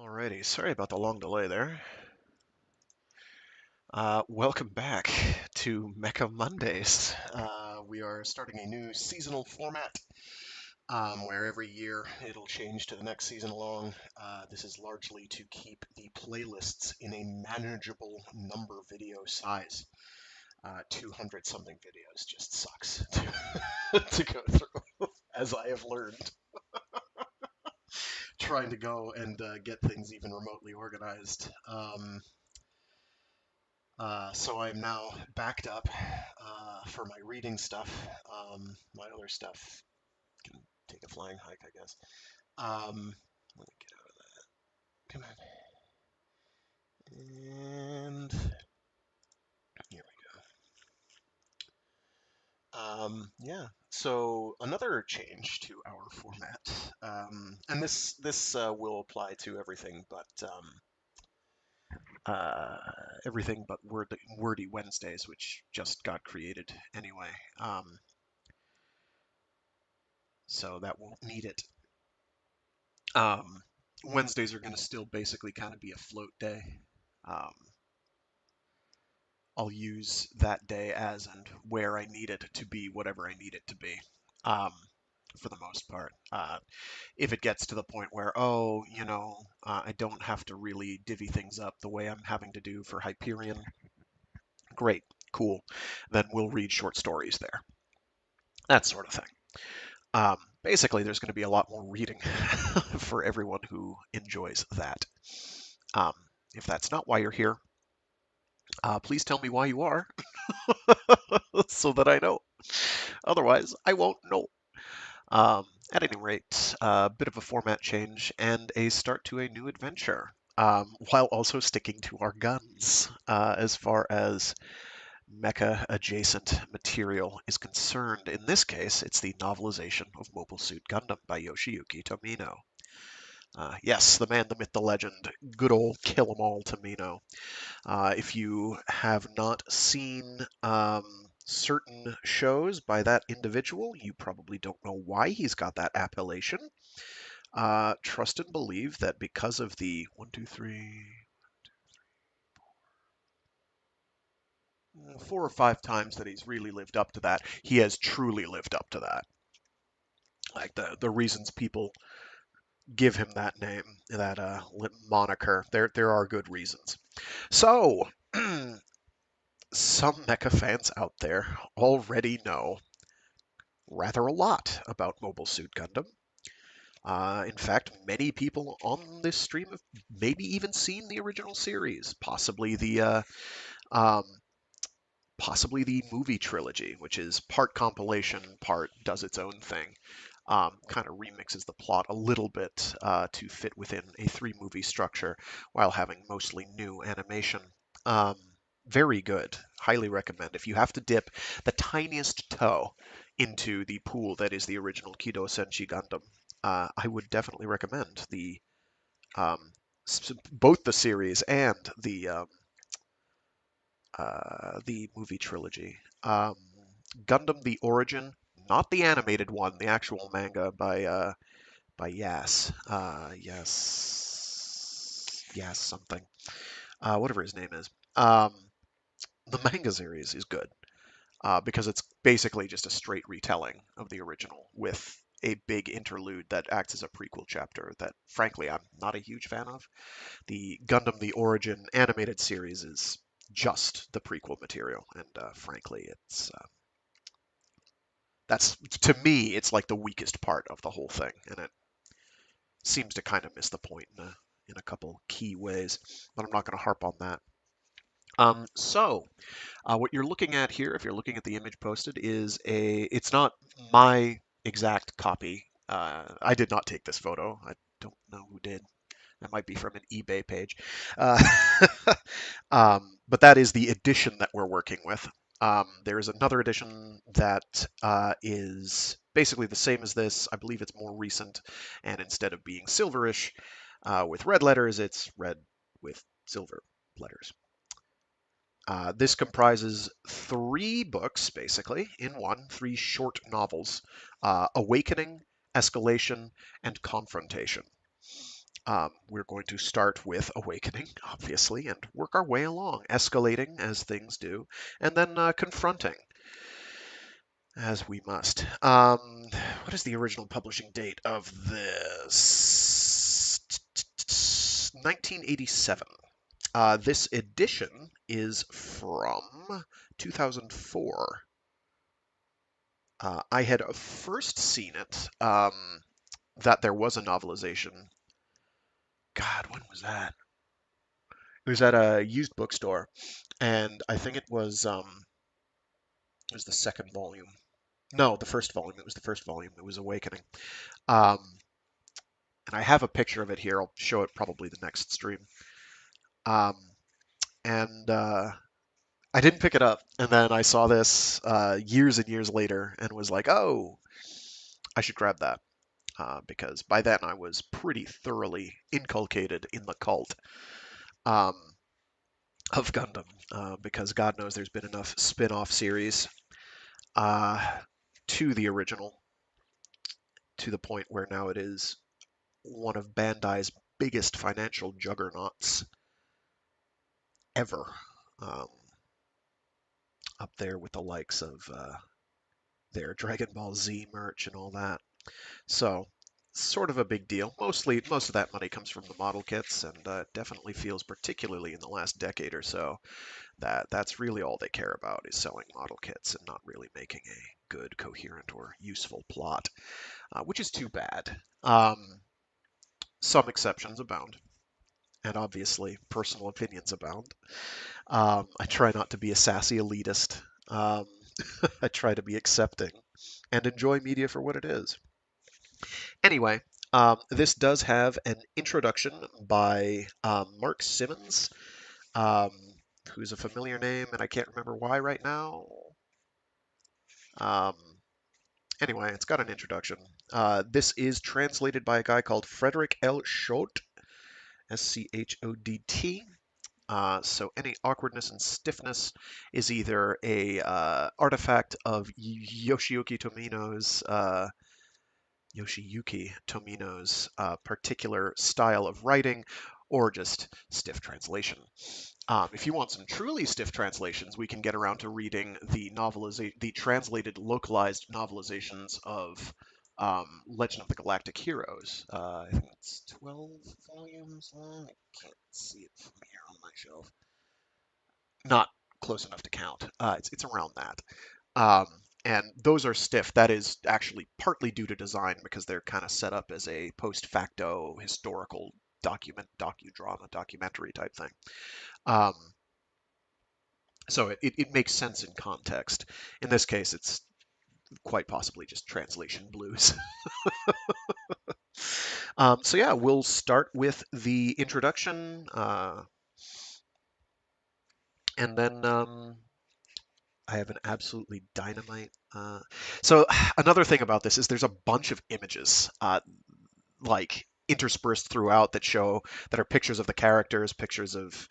Alrighty, sorry about the long delay there. Welcome back to Mecha Mondays. We are starting a new seasonal format where every year it'll change to the next season along. This is largely to keep the playlists in a manageable number video size. 200 something videos just sucks to go through, as I have learned, trying to go and get things even remotely organized. So I'm now backed up for my reading stuff. My other stuff can take a flying hike, I guess. Let me get out of that. Come on. And here we go. Yeah. So another change to our format, and this will apply to uh, everything but Wordy Wednesdays, which just got created anyway. So that won't need it. Um, Wednesdays are going to still basically kind of be a float day. Um, I'll use that day as and where I need it to be whatever I need it to be, um, for the most part. If it gets to the point where, I don't have to really divvy things up the way I'm having to do for Hyperion, great, cool. Then we'll read short stories there. That sort of thing. Basically, there's going to be a lot more reading for everyone who enjoys that. Um, if that's not why you're here, please tell me why you are so that I know. Otherwise, I won't know. Um, at any rate, a bit of a format change and a start to a new adventure, while also sticking to our guns as far as mecha adjacent material is concerned. In this case, it's the novelization of Mobile Suit Gundam by Yoshiyuki Tomino. Yes, the man, the myth, the legend, good old kill 'em all Tomino. If you have not seen certain shows by that individual, you probably don't know why he's got that appellation. Trust and believe that because of the 4 or 5 times that he's really lived up to that, he has truly lived up to that. Like the reasons people give him that name, that moniker, there are good reasons. So, some mecha fans out there already know rather a lot about Mobile Suit Gundam. In fact, many people on this stream have maybe even seen the original series, um, possibly the movie trilogy, which is part compilation, part does its own thing. Kind of remixes the plot a little bit to fit within a three-movie structure while having mostly new animation. Um, very good. Highly recommend. If you have to dip the tiniest toe into the pool that is the original Kidou Senshi Gundam, I would definitely recommend um, both the series and the movie trilogy. Gundam: The Origin, not the animated one, the actual manga by Yas, Yas something, whatever his name is. The manga series is good because it's basically just a straight retelling of the original with a big interlude that acts as a prequel chapter that, frankly, I'm not a huge fan of. The Gundam: The Origin animated series is just the prequel material, and frankly, that's, to me, it's like the weakest part of the whole thing, and it seems to kind of miss the point in a couple key ways, but I'm not going to harp on that. What you're looking at here, if you're looking at the image posted, it's not my exact copy. I did not take this photo. I don't know who did. That might be from an eBay page. Uh, but that is the edition that we're working with. There is another edition that is basically the same as this. I believe it's more recent, and instead of being silverish with red letters, it's red with silver letters. This comprises 3 books, basically, in one, 3 short novels: Awakening, Escalation, and Confrontation. We're going to start with awakening, obviously, and work our way along, escalating as things do, and then confronting as we must. What is the original publishing date of this? 1987. This edition is from 2004. I had first seen it, that there was a novelization. God, when was that? It was at a used bookstore, and I think it was the second volume. No, the first volume. It was the first volume. It was Awakening. Um, and I have a picture of it here. I'll show it probably the next stream. Um, and I didn't pick it up, and then I saw this years and years later, and was like, "Oh, I should grab that," because by then I was pretty thoroughly inculcated in the cult um, of Gundam, because God knows there's been enough spin-off series uh, to the original, to the point where now it is one of Bandai's biggest financial juggernauts ever, um, up there with the likes of their Dragon Ball Z merch and all that. So, sort of a big deal. Most of that money comes from the model kits, and it definitely feels, particularly in the last decade or so, that that's really all they care about is selling model kits and not really making a good, coherent, or useful plot, which is too bad. Some exceptions abound, and obviously personal opinions abound. I try not to be a sassy elitist. Um, I try to be accepting and enjoy media for what it is. Anyway, this does have an introduction by Mark Simmons, um, who's a familiar name, and I can't remember why right now. Um, anyway, it's got an introduction. This is translated by a guy called Frederick L. Schodt, Schodt. So any awkwardness and stiffness is either a artifact of Yoshiyuki Tomino's particular style of writing, or just stiff translation. If you want some truly stiff translations, we can get around to reading the translated, localized novelizations of Legend of the Galactic Heroes. I think it's 12 volumes long. I can't see it from here on my shelf. Not close enough to count. It's around that. Um, and those are stiff. That is actually partly due to design because they're kind of set up as a post facto historical docudrama, documentary type thing. Um, so it makes sense in context. In this case, it's quite possibly just translation blues. So yeah, we'll start with the introduction, and then I have an absolutely dynamite. So another thing about this is there's a bunch of images, like interspersed throughout that are pictures of the characters, pictures of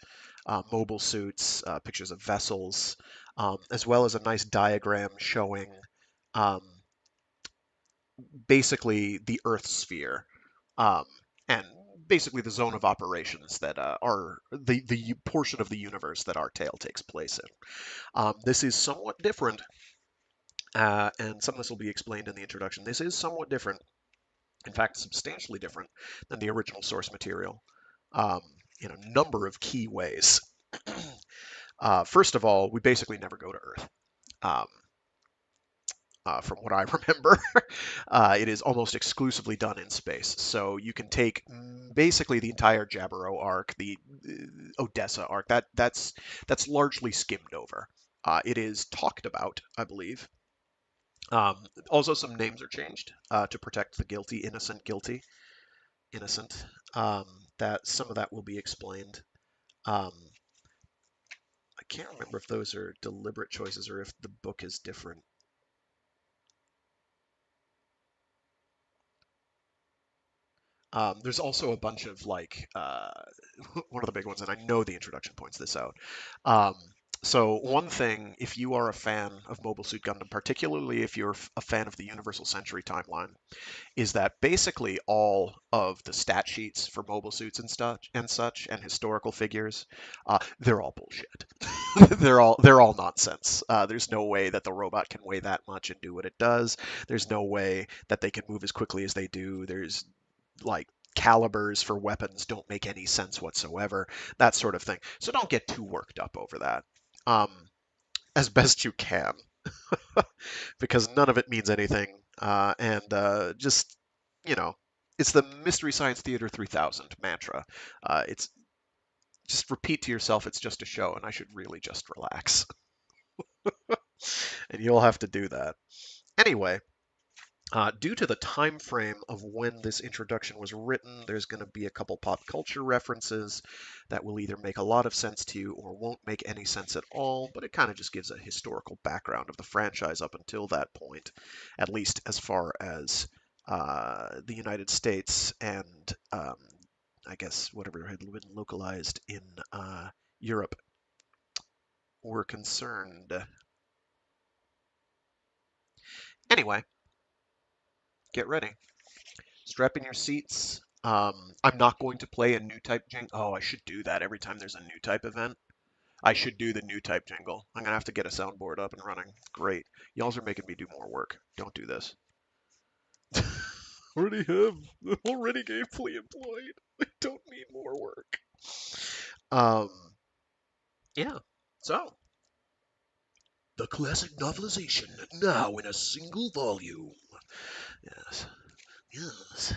mobile suits, pictures of vessels, as well as a nice diagram showing um, basically the Earth sphere, um, and basically the zone of operations that are the portion of the universe that our tale takes place in. This is somewhat different, and some of this will be explained in the introduction. This is somewhat different, in fact, substantially different than the original source material, um, in a number of key ways. First of all, we basically never go to Earth. Um, from what I remember, it is almost exclusively done in space. So you can take basically the entire Jaburo arc, the Odessa arc. That's largely skimmed over. It is talked about, I believe. Also, some names are changed to protect the guilty, innocent. That some of that will be explained. Um, I can't remember if those are deliberate choices or if the book is different. There's also a bunch of like one of the big ones, and I know the introduction points this out. Um, So one thing, if you are a fan of Mobile Suit Gundam, particularly if you're a fan of the Universal Century timeline, is that basically all of the stat sheets for mobile suits and historical figures, they're all bullshit. they're all nonsense. There's no way that the robot can weigh that much and do what it does. There's no way that they can move as quickly as they do. There's like calibers for weapons don't make any sense whatsoever. That sort of thing. So don't get too worked up over that. Um, as best you can, because none of it means anything. And just, you know, it's the Mystery Science Theater 3000 mantra. It's just repeat to yourself, it's just a show, and I should really just relax. And you'll have to do that. Anyway, due to the time frame of when this introduction was written, there's going to be a couple pop culture references that will either make a lot of sense to you or won't make any sense at all, but it kind of just gives a historical background of the franchise up until that point, at least as far as the United States and I guess whatever had been localized in Europe were concerned. Anyway, get ready. Strap in your seats. I'm not going to play a new type jingle. Oh, I should do that every time there's a new type event. I should do the new type jingle. I'm gonna have to get a soundboard up and running. Great. Y'all are making me do more work. Don't do this. Already have. Already gameplay employed. I don't need more work. Um, yeah. So, the classic novelization now in a single volume. Yes. Yes.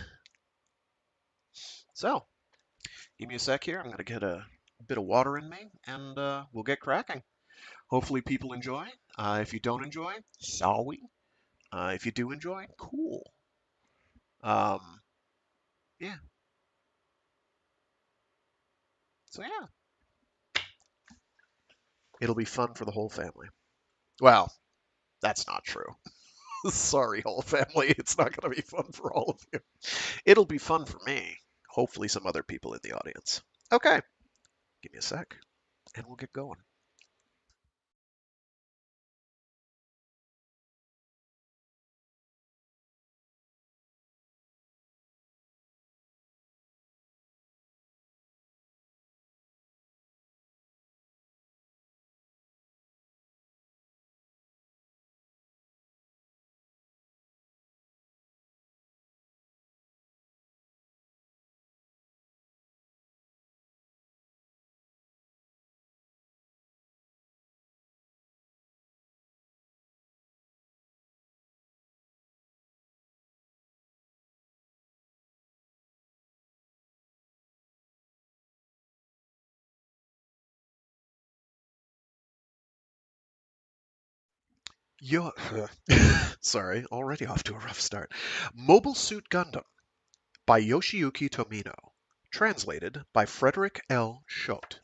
So, give me a sec here. I'm going to get a bit of water in me, and we'll get cracking. Hopefully, people enjoy. If you don't enjoy, sorry. If you do enjoy, cool. Um, yeah. So yeah, it'll be fun for the whole family. Well, that's not true. Sorry, whole family. It's not going to be fun for all of you. It'll be fun for me. Hopefully, some other people in the audience. Okay, give me a sec, and we'll get going. Yo, sorry, already off to a rough start. Mobile Suit Gundam by Yoshiyuki Tomino. Translated by Frederick L. Schodt.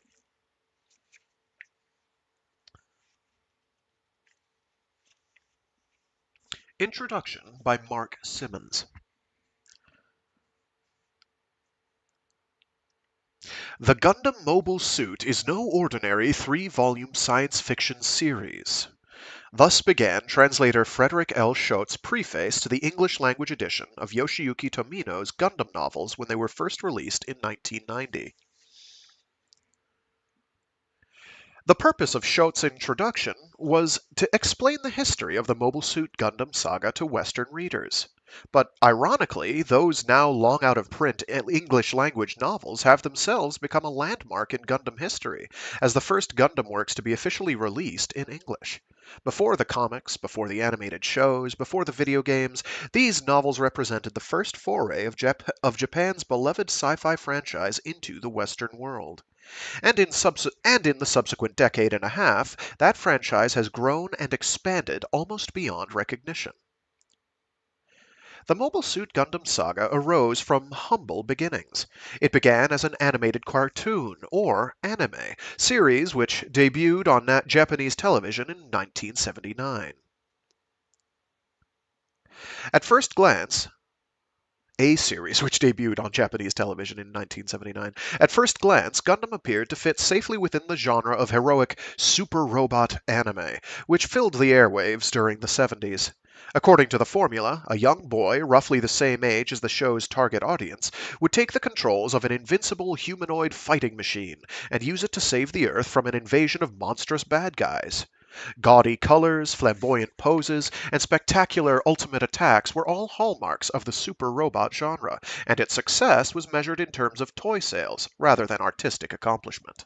Introduction by Mark Simmons. The Gundam Mobile Suit is no ordinary three-volume science fiction series. Thus began translator Frederick L. Schot's preface to the English-language edition of Yoshiyuki Tomino's Gundam novels when they were first released in 1990. The purpose of Schot's introduction was to explain the history of the Mobile Suit Gundam saga to Western readers. But ironically, those now long out of print English language novels have themselves become a landmark in Gundam history, as the first Gundam works to be officially released in English. Before the comics, before the animated shows, before the video games, these novels represented the first foray of Japan's beloved sci-fi franchise into the Western world. And in the subsequent decade and a half, that franchise has grown and expanded almost beyond recognition. The Mobile Suit Gundam saga arose from humble beginnings. It began as an animated cartoon, or anime, series which debuted on Japanese television in 1979. At first glance, A series, which debuted on Japanese television in 1979. At first glance, Gundam appeared to fit safely within the genre of heroic super robot anime, which filled the airwaves during the 70s. According to the formula, a young boy, roughly the same age as the show's target audience, would take the controls of an invincible humanoid fighting machine and use it to save the Earth from an invasion of monstrous bad guys. Gaudy colors, flamboyant poses, and spectacular ultimate attacks were all hallmarks of the super robot genre, and its success was measured in terms of toy sales rather than artistic accomplishment.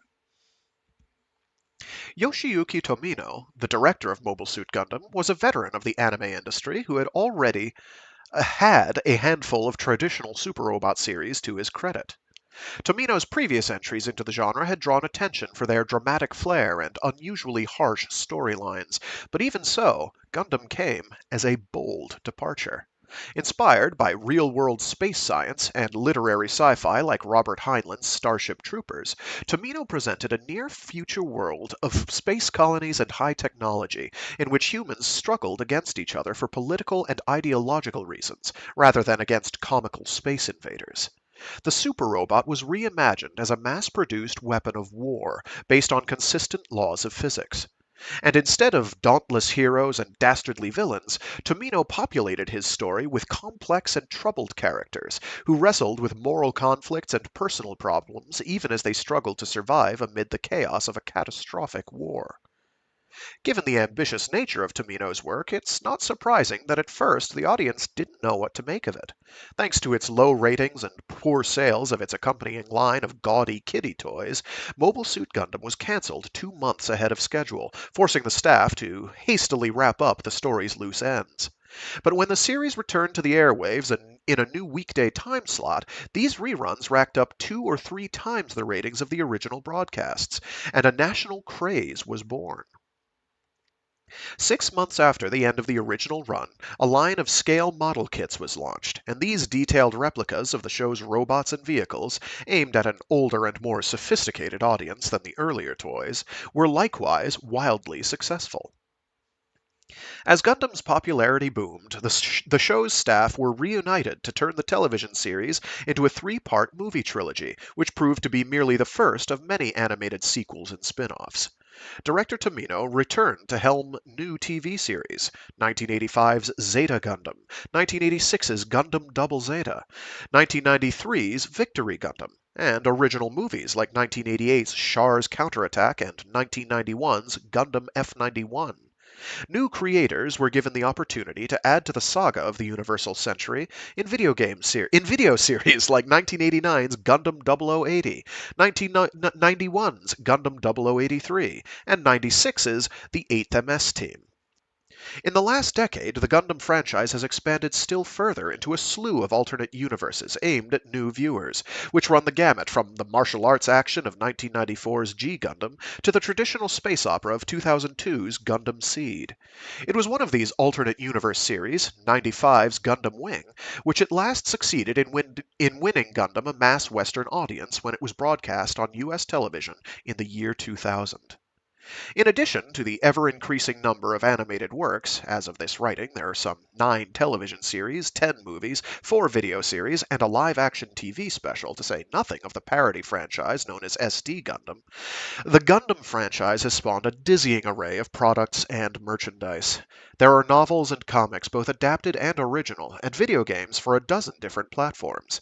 Yoshiyuki Tomino, the director of Mobile Suit Gundam, was a veteran of the anime industry who had already had a handful of traditional super robot series to his credit. Tomino's previous entries into the genre had drawn attention for their dramatic flair and unusually harsh storylines, but even so, Gundam came as a bold departure. Inspired by real-world space science and literary sci-fi like Robert Heinlein's Starship Troopers, Tomino presented a near-future world of space colonies and high technology in which humans struggled against each other for political and ideological reasons, rather than against comical space invaders. The super robot was reimagined as a mass-produced weapon of war based on consistent laws of physics. And instead of dauntless heroes and dastardly villains, Tomino populated his story with complex and troubled characters who wrestled with moral conflicts and personal problems even as they struggled to survive amid the chaos of a catastrophic war. Given the ambitious nature of Tomino's work, it's not surprising that at first the audience didn't know what to make of it. Thanks to its low ratings and poor sales of its accompanying line of gaudy kiddie toys, Mobile Suit Gundam was cancelled 2 months ahead of schedule, forcing the staff to hastily wrap up the story's loose ends. But when the series returned to the airwaves and in a new weekday time slot, these reruns racked up 2 or 3 times the ratings of the original broadcasts, and a national craze was born. 6 months after the end of the original run, a line of scale model kits was launched, and these detailed replicas of the show's robots and vehicles, aimed at an older and more sophisticated audience than the earlier toys, were likewise wildly successful. As Gundam's popularity boomed, the show's staff were reunited to turn the television series into a three-part movie trilogy, which proved to be merely the first of many animated sequels and spin-offs. Director Tomino returned to helm new TV series: 1985's Zeta Gundam, 1986's Gundam Double Zeta, 1993's Victory Gundam, and original movies like 1988's Char's Counterattack and 1991's Gundam F91. New creators were given the opportunity to add to the saga of the Universal Century in video series like 1989's Gundam 0080, 1991's Gundam 0083, and 96's The 8th MS Team. In the last decade, the Gundam franchise has expanded still further into a slew of alternate universes aimed at new viewers, which run the gamut from the martial arts action of 1994's G Gundam to the traditional space opera of 2002's Gundam Seed. It was one of these alternate universe series, 95's Gundam Wing, which at last succeeded in winning Gundam a mass Western audience when it was broadcast on US television in the year 2000. In addition to the ever-increasing number of animated works, as of this writing there are some 9 television series, 10 movies, 4 video series, and a live-action TV special, to say nothing of the parody franchise known as SD Gundam, the Gundam franchise has spawned a dizzying array of products and merchandise. There are novels and comics, both adapted and original, and video games for a dozen different platforms.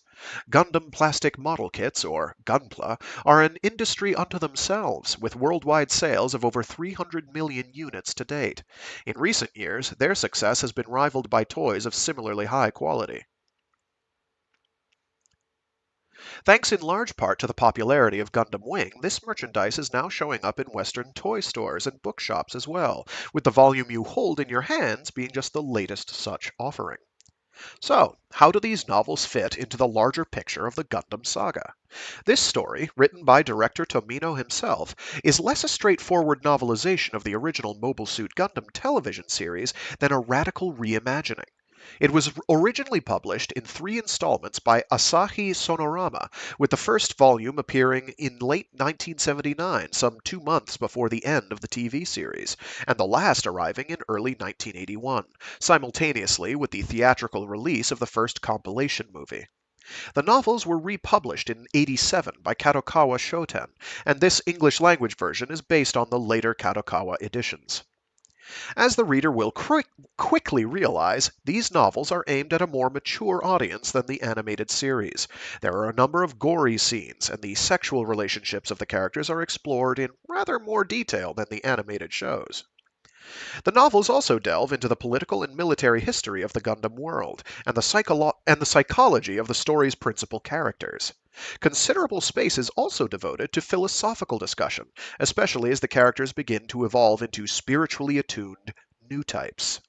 Gundam plastic model kits, or Gunpla, are an industry unto themselves, with worldwide sales of over 300 million units to date. In recent years, their success has been rivaled by toys of similarly high quality. Thanks in large part to the popularity of Gundam Wing, this merchandise is now showing up in Western toy stores and bookshops as well, with the volume you hold in your hands being just the latest such offering. So, how do these novels fit into the larger picture of the Gundam saga? This story, written by director Tomino himself, is less a straightforward novelization of the original Mobile Suit Gundam television series than a radical reimagining. It was originally published in 3 installments by Asahi Sonorama, with the first volume appearing in late 1979, some 2 months before the end of the TV series, and the last arriving in early 1981, simultaneously with the theatrical release of the first compilation movie. The novels were republished in '87 by Kadokawa Shoten, and this English language version is based on the later Kadokawa editions. As the reader will quickly realize, these novels are aimed at a more mature audience than the animated series. There are a number of gory scenes, and the sexual relationships of the characters are explored in rather more detail than the animated shows. The novels also delve into the political and military history of the Gundam world, and the psychology of the story's principal characters. Considerable space is also devoted to philosophical discussion, especially as the characters begin to evolve into spiritually attuned new types.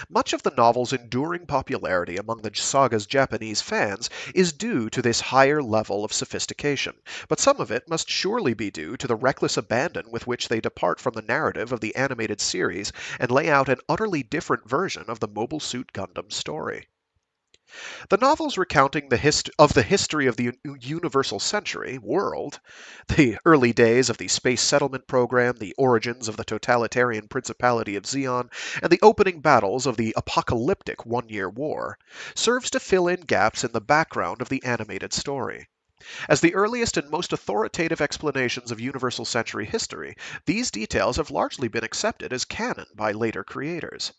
Much of the novel's enduring popularity among the saga's Japanese fans is due to this higher level of sophistication, but some of it must surely be due to the reckless abandon with which they depart from the narrative of the animated series and lay out an utterly different version of the Mobile Suit Gundam story. The novels recounting the history of the Universal Century world, the early days of the space settlement program, the origins of the totalitarian Principality of Zeon, and the opening battles of the apocalyptic One-Year War, serves to fill in gaps in the background of the animated story. As the earliest and most authoritative explanations of Universal Century history, these details have largely been accepted as canon by later creators.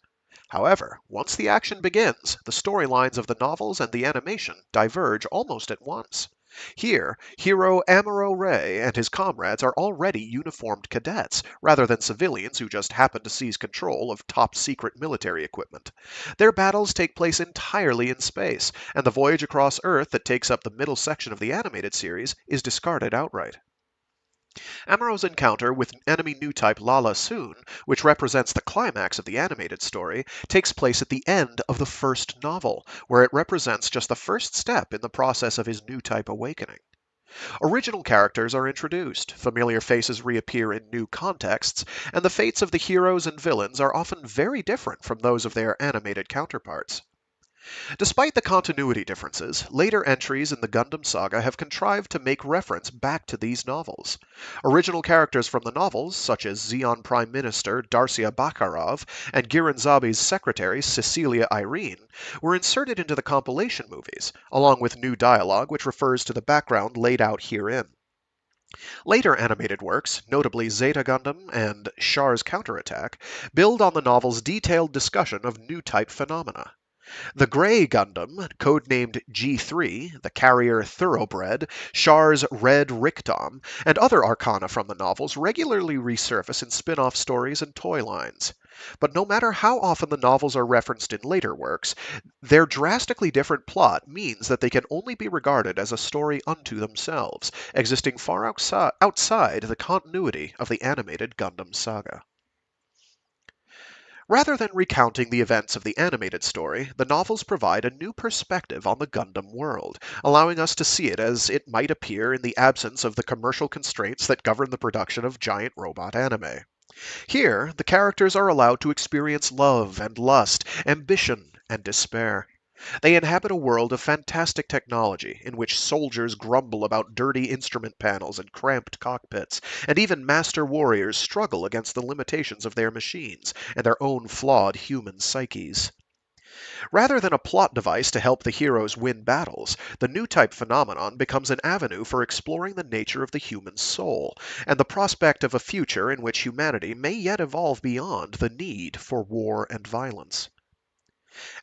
However, once the action begins, the storylines of the novels and the animation diverge almost at once. Here, hero Amuro Ray and his comrades are already uniformed cadets, rather than civilians who just happen to seize control of top-secret military equipment. Their battles take place entirely in space, and the voyage across Earth that takes up the middle section of the animated series is discarded outright. Amuro's encounter with enemy new type Lala Soon, which represents the climax of the animated story, takes place at the end of the first novel, where it represents just the first step in the process of his new type awakening. Original characters are introduced, familiar faces reappear in new contexts, and the fates of the heroes and villains are often very different from those of their animated counterparts. Despite the continuity differences, later entries in the Gundam saga have contrived to make reference back to these novels. Original characters from the novels, such as Zeon Prime Minister Darcia Bakharov and Giranzabi's secretary Cecilia Irene, were inserted into the compilation movies, along with new dialogue which refers to the background laid out herein. Later animated works, notably Zeta Gundam and Char's Counterattack, build on the novel's detailed discussion of new type phenomena. The Grey Gundam, codenamed G3, the carrier Thoroughbred, Char's Red Rickdom, and other arcana from the novels regularly resurface in spin-off stories and toy lines. But no matter how often the novels are referenced in later works, their drastically different plot means that they can only be regarded as a story unto themselves, existing far outside the continuity of the animated Gundam saga. Rather than recounting the events of the animated story, the novels provide a new perspective on the Gundam world, allowing us to see it as it might appear in the absence of the commercial constraints that govern the production of giant robot anime. Here, the characters are allowed to experience love and lust, ambition and despair. They inhabit a world of fantastic technology in which soldiers grumble about dirty instrument panels and cramped cockpits, and even master warriors struggle against the limitations of their machines and their own flawed human psyches. Rather than a plot device to help the heroes win battles, the new type phenomenon becomes an avenue for exploring the nature of the human soul, and the prospect of a future in which humanity may yet evolve beyond the need for war and violence.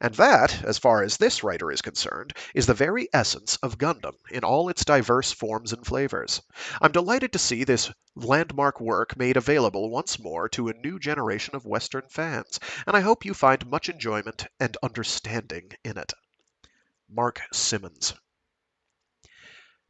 And that, as far as this writer is concerned, is the very essence of Gundam in all its diverse forms and flavors. I'm delighted to see this landmark work made available once more to a new generation of Western fans, and I hope you find much enjoyment and understanding in it. Mark Simmons.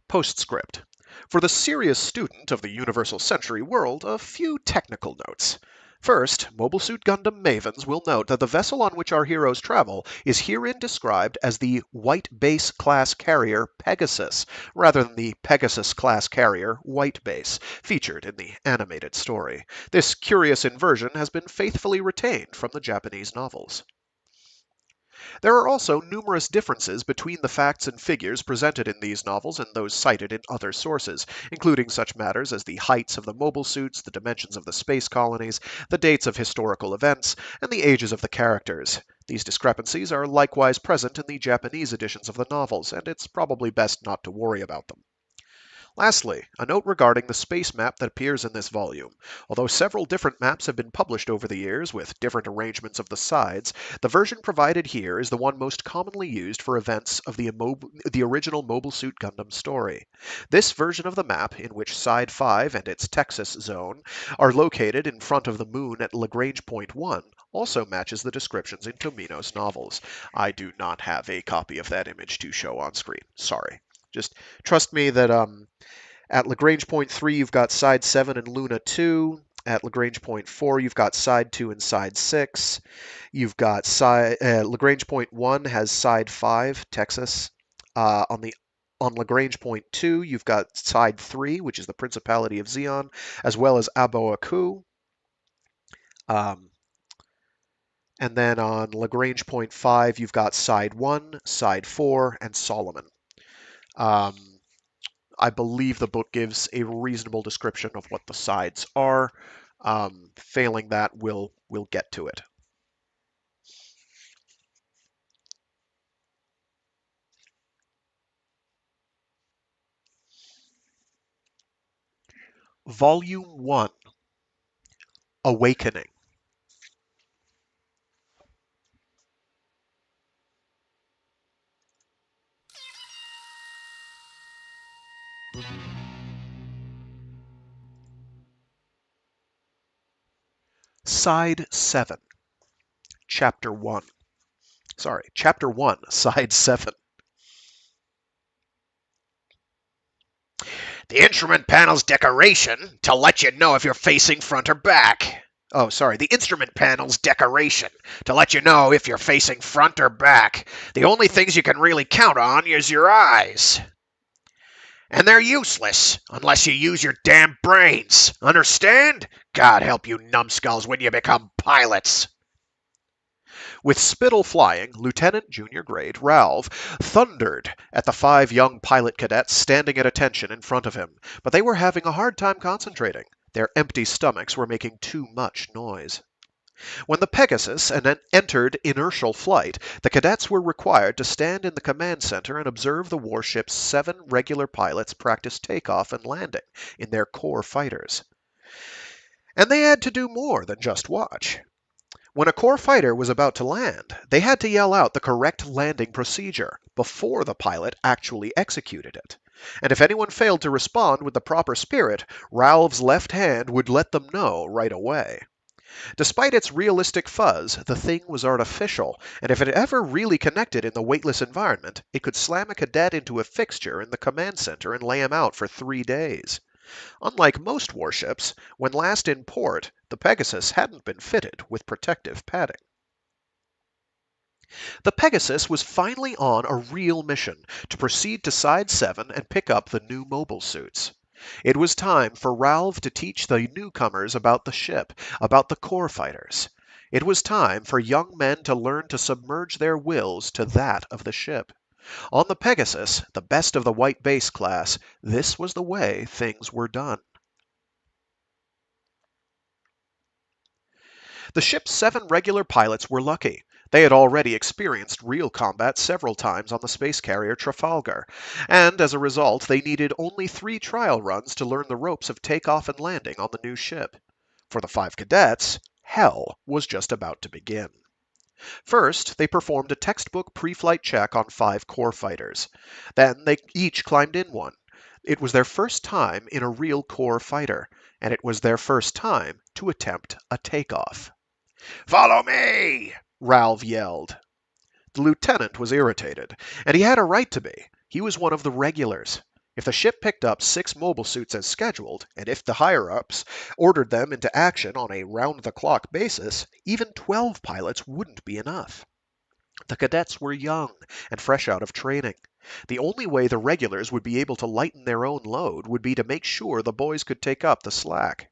Postscript. For the serious student of the Universal Century world, a few technical notes. First, Mobile Suit Gundam mavens will note that the vessel on which our heroes travel is herein described as the White Base class carrier Pegasus, rather than the Pegasus class carrier White Base, featured in the animated story. This curious inversion has been faithfully retained from the Japanese novels. There are also numerous differences between the facts and figures presented in these novels and those cited in other sources, including such matters as the heights of the mobile suits, the dimensions of the space colonies, the dates of historical events, and the ages of the characters. These discrepancies are likewise present in the Japanese editions of the novels, and it's probably best not to worry about them. Lastly, a note regarding the space map that appears in this volume. Although several different maps have been published over the years with different arrangements of the sides, the version provided here is the one most commonly used for events of the original Mobile Suit Gundam story. This version of the map, in which Side 5 and its Texas zone are located in front of the moon at Lagrange Point 1, also matches the descriptions in Tomino's novels. I do not have a copy of that image to show on screen. Sorry. Just trust me that at Lagrange point 3, you've got side 7 and Luna 2. At Lagrange point 4, you've got side 2 and side 6. You've got Lagrange point 1 has side 5, Texas. On Lagrange point 2, you've got side 3, which is the Principality of Zeon, as well as Aboaku. And then on Lagrange point 5, you've got side 1, side 4, and Solomon. I believe the book gives a reasonable description of what the sides are. Failing that, we'll get to it. Volume 1, Awakening. Side 7, Chapter 1. Sorry, Chapter 1, Side 7. The instrument panel's decoration to let you know if you're facing front or back. Oh, sorry, The instrument panel's decoration to let you know if you're facing front or back. The only things you can really count on is your eyes. And they're useless unless you use your damn brains. Understand? God help you numbskulls when you become pilots. With spittle flying, Lieutenant Junior Grade Ralph thundered at the 5 young pilot cadets standing at attention in front of him, but they were having a hard time concentrating. Their empty stomachs were making too much noise. When the Pegasus entered inertial flight, the cadets were required to stand in the command center and observe the warship's 7 regular pilots practice takeoff and landing in their core fighters. And they had to do more than just watch. When a core fighter was about to land, they had to yell out the correct landing procedure before the pilot actually executed it. And if anyone failed to respond with the proper spirit, Ralph's left hand would let them know right away. Despite its realistic fuzz, the thing was artificial, and if it ever really connected in the weightless environment, it could slam a cadet into a fixture in the command center and lay him out for 3 days. Unlike most warships, when last in port, the Pegasus hadn't been fitted with protective padding. The Pegasus was finally on a real mission to proceed to Side 7 and pick up the new mobile suits. It was time for Ralph to teach the newcomers about the ship, about the core fighters. It was time for young men to learn to submerge their wills to that of the ship. On the Pegasus, the best of the white base class, this was the way things were done. The ship's 7 regular pilots were lucky. They had already experienced real combat several times on the space carrier Trafalgar, and as a result, they needed only 3 trial runs to learn the ropes of takeoff and landing on the new ship. For the 5 cadets, hell was just about to begin. First, they performed a textbook pre-flight check on 5 core fighters. Then they each climbed in one. It was their first time in a real core fighter, and it was their first time to attempt a takeoff. Follow me! Ralph yelled. The lieutenant was irritated, and he had a right to be. He was one of the regulars. If the ship picked up 6 mobile suits as scheduled, and if the higher-ups ordered them into action on a round-the-clock basis, even 12 pilots wouldn't be enough. The cadets were young and fresh out of training. The only way the regulars would be able to lighten their own load would be to make sure the boys could take up the slack.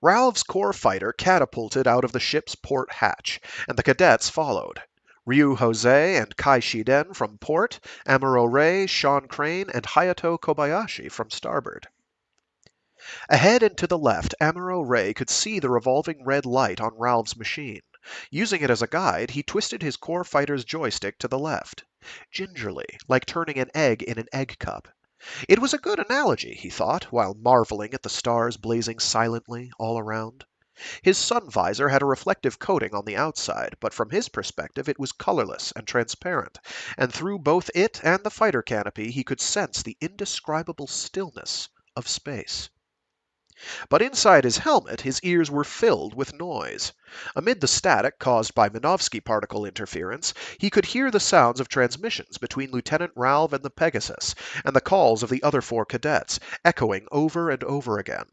Ralph's core fighter catapulted out of the ship's port hatch, and the cadets followed. Ryu Jose and Kai Shiden from port, Amuro Ray, Sean Crane, and Hayato Kobayashi from starboard. Ahead and to the left, Amuro Ray could see the revolving red light on Ralph's machine. Using it as a guide, he twisted his core fighter's joystick to the left. Gingerly, like turning an egg in an egg cup. It was a good analogy, he thought, while marveling at the stars blazing silently all around. His sun visor had a reflective coating on the outside, but from his perspective it was colorless and transparent, and through both it and the fighter canopy he could sense the indescribable stillness of space. But inside his helmet his ears were filled with noise. Amid the static caused by Minovsky particle interference, he could hear the sounds of transmissions between Lieutenant Ralph and the Pegasus, and the calls of the other four cadets, echoing over and over again.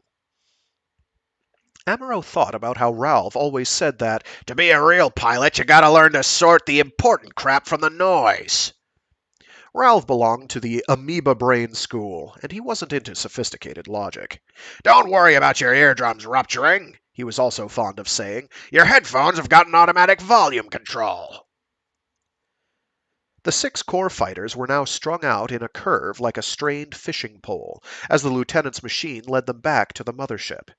Amuro thought about how Ralph always said that, "To be a real pilot, you gotta learn to sort the important crap from the noise." Ralph belonged to the amoeba brain school, and he wasn't into sophisticated logic. "Don't worry about your eardrums rupturing," he was also fond of saying. "Your headphones have got an automatic volume control." The 6 core fighters were now strung out in a curve like a strained fishing pole, as the lieutenant's machine led them back to the mothership.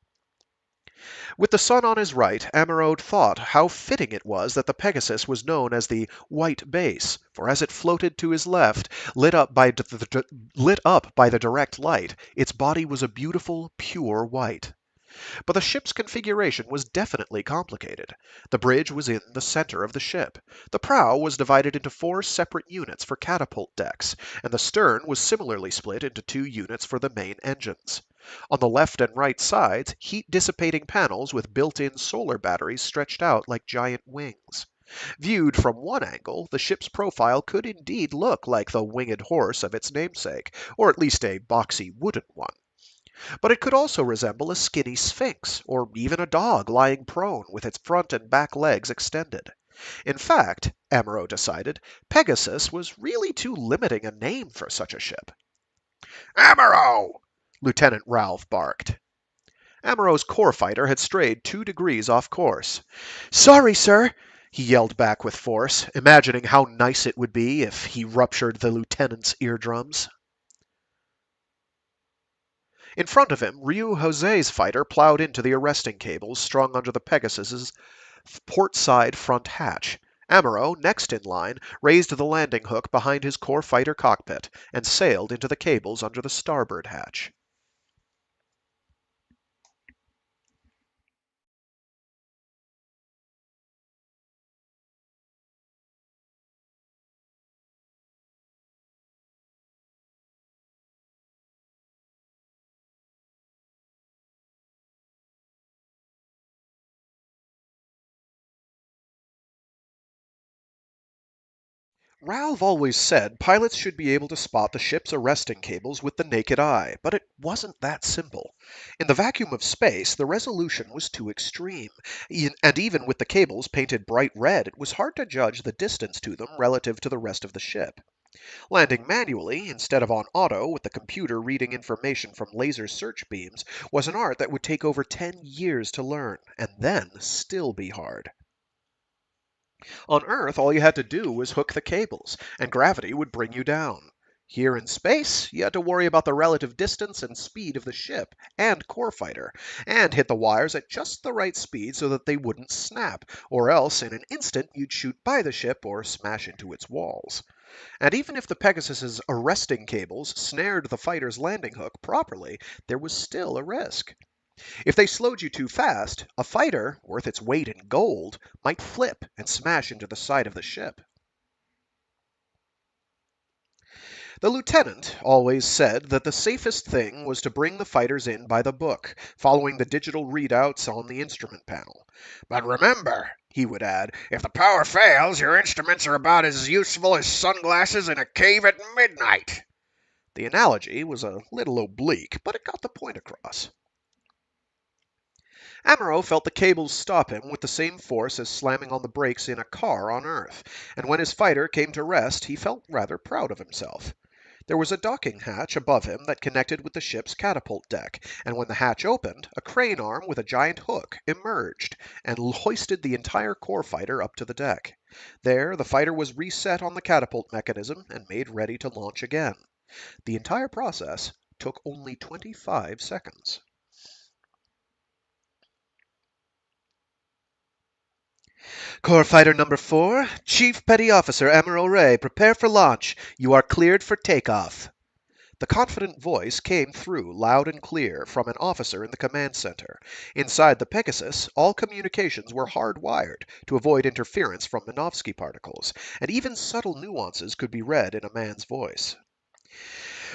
With the sun on his right, Amuro thought how fitting it was that the Pegasus was known as the White Base, for as it floated to his left, lit up by the direct light, its body was a beautiful, pure white. But the ship's configuration was definitely complicated. The bridge was in the center of the ship. The prow was divided into 4 separate units for catapult decks, and the stern was similarly split into 2 units for the main engines. On the left and right sides, heat-dissipating panels with built-in solar batteries stretched out like giant wings. Viewed from one angle, the ship's profile could indeed look like the winged horse of its namesake, or at least a boxy wooden one. But it could also resemble a skinny sphinx, or even a dog lying prone with its front and back legs extended. In fact, Amuro decided, Pegasus was really too limiting a name for such a ship. "Amuro!" Lieutenant Ralph barked. Amuro's core fighter had strayed 2 degrees off course. "Sorry, sir," he yelled back with force, imagining how nice it would be if he ruptured the lieutenant's eardrums. In front of him, Ryu Jose's fighter plowed into the arresting cables strung under the Pegasus's port side front hatch. Amuro, next in line, raised the landing hook behind his core fighter cockpit and sailed into the cables under the starboard hatch. Ralph always said pilots should be able to spot the ship's arresting cables with the naked eye, but it wasn't that simple. In the vacuum of space, the resolution was too extreme, and even with the cables painted bright red, it was hard to judge the distance to them relative to the rest of the ship. Landing manually, instead of on auto with the computer reading information from laser search beams, was an art that would take over 10 years to learn, and then still be hard. On Earth, all you had to do was hook the cables, and gravity would bring you down. Here in space, you had to worry about the relative distance and speed of the ship and core fighter, and hit the wires at just the right speed so that they wouldn't snap, or else in an instant you'd shoot by the ship or smash into its walls. And even if the Pegasus's arresting cables snared the fighter's landing hook properly, there was still a risk. If they slowed you too fast, a fighter, worth its weight in gold, might flip and smash into the side of the ship. The lieutenant always said that the safest thing was to bring the fighters in by the book, following the digital readouts on the instrument panel. "But remember," he would add, "if the power fails, your instruments are about as useful as sunglasses in a cave at midnight." The analogy was a little oblique, but it got the point across. Amuro felt the cables stop him with the same force as slamming on the brakes in a car on Earth, and when his fighter came to rest, he felt rather proud of himself. There was a docking hatch above him that connected with the ship's catapult deck, and when the hatch opened, a crane arm with a giant hook emerged and hoisted the entire core fighter up to the deck. There, the fighter was reset on the catapult mechanism and made ready to launch again. The entire process took only 25 seconds. Core Fighter Number 4, Chief Petty Officer Amuro Ray, prepare for launch. You are cleared for takeoff. The confident voice came through loud and clear from an officer in the command center. Inside the Pegasus, all communications were hardwired to avoid interference from Minovsky particles, and even subtle nuances could be read in a man's voice.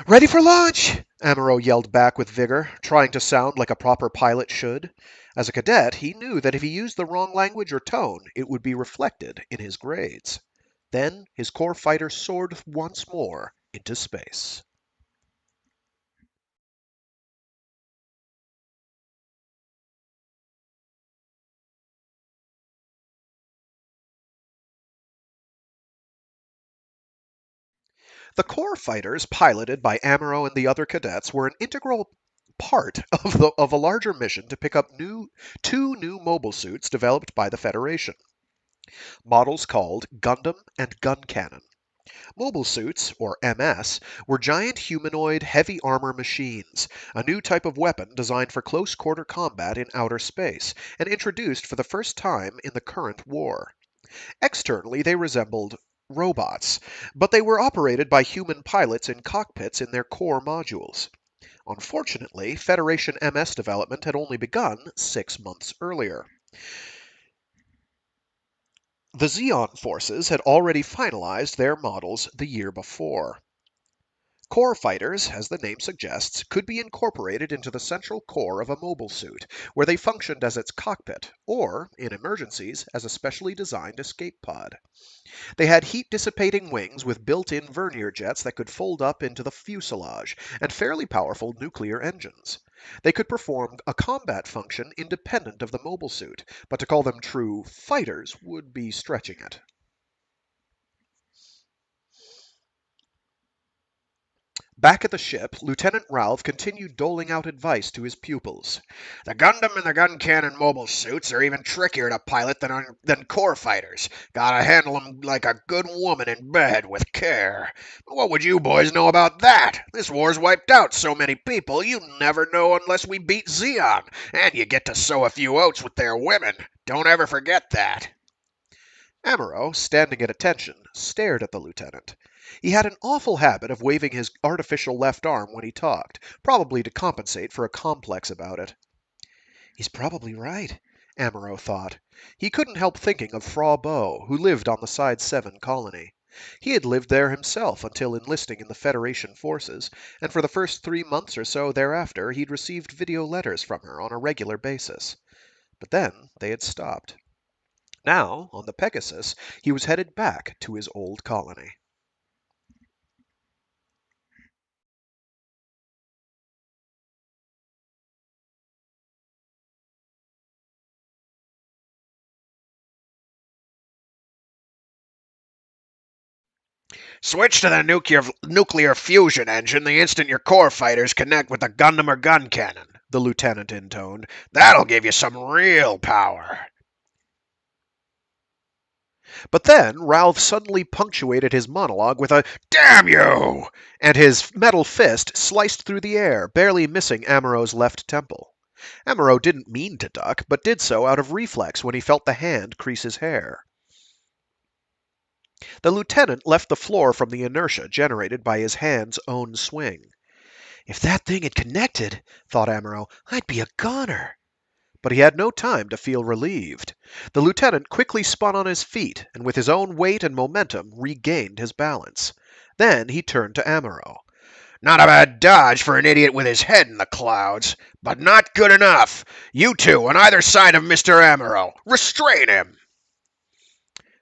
Ready for launch! Amuro yelled back with vigor, trying to sound like a proper pilot should. As a cadet, he knew that if he used the wrong language or tone, it would be reflected in his grades. Then his core fighter soared once more into space. The core fighters, piloted by Amuro and the other cadets, were an integral part of a larger mission to pick up two new mobile suits developed by the Federation. Models called Gundam and Gun Cannon. Mobile suits, or MS, were giant humanoid heavy armor machines, a new type of weapon designed for close quarter combat in outer space, and introduced for the first time in the current war. Externally, they resembled robots, but they were operated by human pilots in cockpits in their core modules. Unfortunately, Federation MS development had only begun 6 months earlier. The Zeon forces had already finalized their models the year before. Core fighters, as the name suggests, could be incorporated into the central core of a mobile suit, where they functioned as its cockpit, or, in emergencies, as a specially designed escape pod. They had heat-dissipating wings with built-in vernier jets that could fold up into the fuselage, and fairly powerful nuclear engines. They could perform a combat function independent of the mobile suit, but to call them true fighters would be stretching it. Back at the ship, Lieutenant Ralph continued doling out advice to his pupils. The Gundam and the gun cannon mobile suits are even trickier to pilot than core fighters. Gotta handle 'em like a good woman in bed with care. What would you boys know about that? This war's wiped out so many people, you never know unless we beat Zeon. And you get to sow a few oats with their women. Don't ever forget that. Amuro, standing at attention, stared at the lieutenant. He had an awful habit of waving his artificial left arm when he talked, probably to compensate for a complex about it. He's probably right, Amuro thought. He couldn't help thinking of Fra Bo, who lived on the Side 7 colony. He had lived there himself until enlisting in the Federation forces, and for the first 3 months or so thereafter he'd received video letters from her on a regular basis. But then they had stopped. Now, on the Pegasus, he was headed back to his old colony. Switch to the nuclear fusion engine the instant your core fighters connect with the Gundam or gun cannon, the lieutenant intoned. That'll give you some real power. But then Ralph suddenly punctuated his monologue with a Damn you! and his metal fist sliced through the air, barely missing Amuro's left temple. Amuro didn't mean to duck, but did so out of reflex when he felt the hand crease his hair. The lieutenant left the floor from the inertia generated by his hand's own swing. If that thing had connected, thought Amuro, I'd be a goner. But he had no time to feel relieved. The lieutenant quickly spun on his feet, and with his own weight and momentum regained his balance. Then he turned to Amuro. Not a bad dodge for an idiot with his head in the clouds, but not good enough. You two on either side of Mr. Amuro. Restrain him.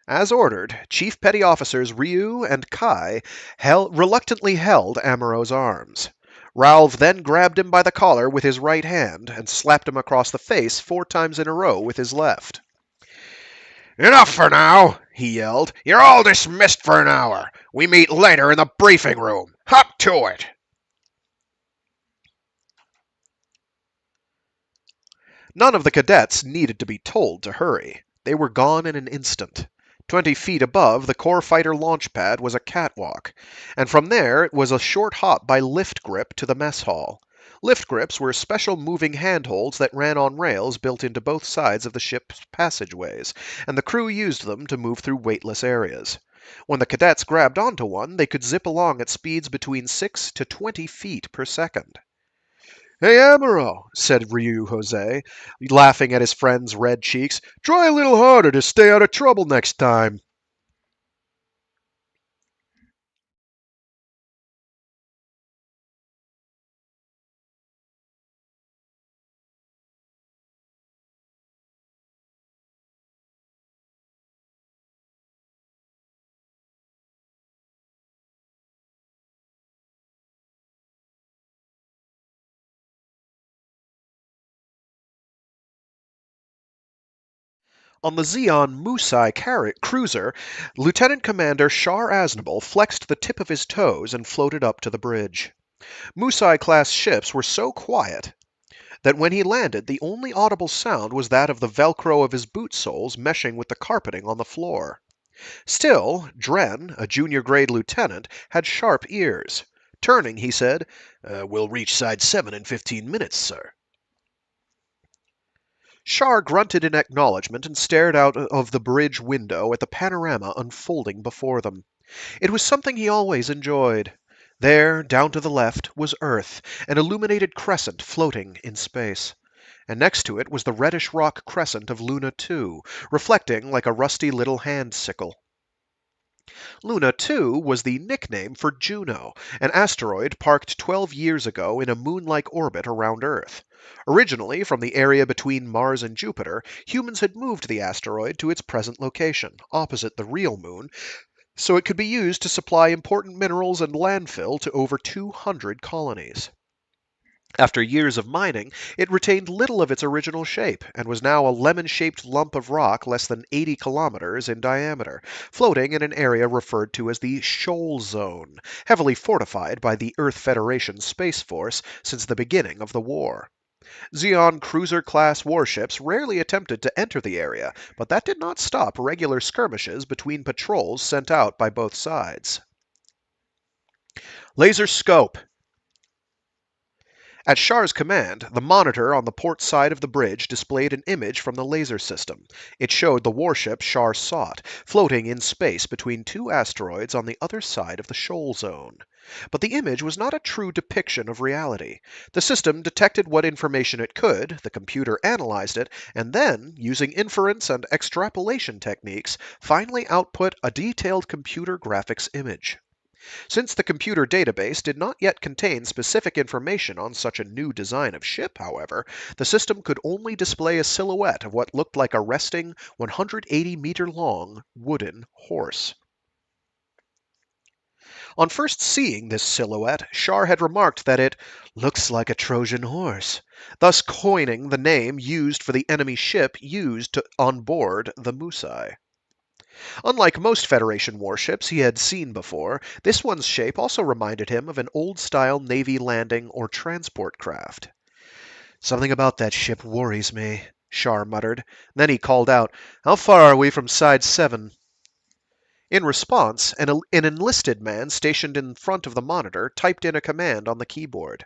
As ordered, Chief Petty Officers Ryu and Kai reluctantly held Amuro's arms. Ralph then grabbed him by the collar with his right hand and slapped him across the face 4 times in a row with his left. Enough for now, he yelled. You're all dismissed for an hour. We meet later in the briefing room. Hop to it. None of the cadets needed to be told to hurry. They were gone in an instant. 20 feet above, the core fighter launch pad was a catwalk, and from there it was a short hop by lift grip to the mess hall. Lift grips were special moving handholds that ran on rails built into both sides of the ship's passageways, and the crew used them to move through weightless areas. When the cadets grabbed onto one, they could zip along at speeds between 6 to 20 feet per second. "Hey, Amuro," said Ryu Jose, laughing at his friend's red cheeks, "try a little harder to stay out of trouble next time." On the Zeon Musai cruiser, Lieutenant Commander Shar Aznable flexed the tip of his toes and floated up to the bridge. Musai-class ships were so quiet that when he landed, the only audible sound was that of the velcro of his boot soles meshing with the carpeting on the floor. Still, Dren, a junior-grade lieutenant, had sharp ears. Turning, he said, "We'll reach Side 7 in 15 minutes, sir." Shar grunted in acknowledgement and stared out of the bridge window at the panorama unfolding before them. It was something he always enjoyed. There, down to the left, was Earth, an illuminated crescent floating in space. And next to it was the reddish rock crescent of Luna 2, reflecting like a rusty little hand sickle. Luna 2 was the nickname for Juno, an asteroid parked 12 years ago in a moon-like orbit around Earth. Originally from the area between Mars and Jupiter, humans had moved the asteroid to its present location, opposite the real moon, so it could be used to supply important minerals and landfill to over 200 colonies. After years of mining, it retained little of its original shape and was now a lemon-shaped lump of rock less than 80 kilometers in diameter, floating in an area referred to as the Shoal Zone, heavily fortified by the Earth Federation Space Force since the beginning of the war. Zeon cruiser-class warships rarely attempted to enter the area, but that did not stop regular skirmishes between patrols sent out by both sides. "Laser scope!" At Shar's command, the monitor on the port side of the bridge displayed an image from the laser system. It showed the warship Shar sought, floating in space between two asteroids on the other side of the shoal zone. But the image was not a true depiction of reality. The system detected what information it could, the computer analyzed it, and then, using inference and extrapolation techniques, finally output a detailed computer graphics image. Since the computer database did not yet contain specific information on such a new design of ship, however, the system could only display a silhouette of what looked like a resting, 180-meter-long wooden horse. On first seeing this silhouette, Shar had remarked that it "looks like a Trojan horse," thus coining the name used for the enemy ship used on board the Musai. Unlike most Federation warships he had seen before, this one's shape also reminded him of an old-style Navy landing or transport craft. "Something about that ship worries me," Shar muttered. Then he called out, "How far are we from Side 7?" In response, an enlisted man stationed in front of the monitor typed in a command on the keyboard.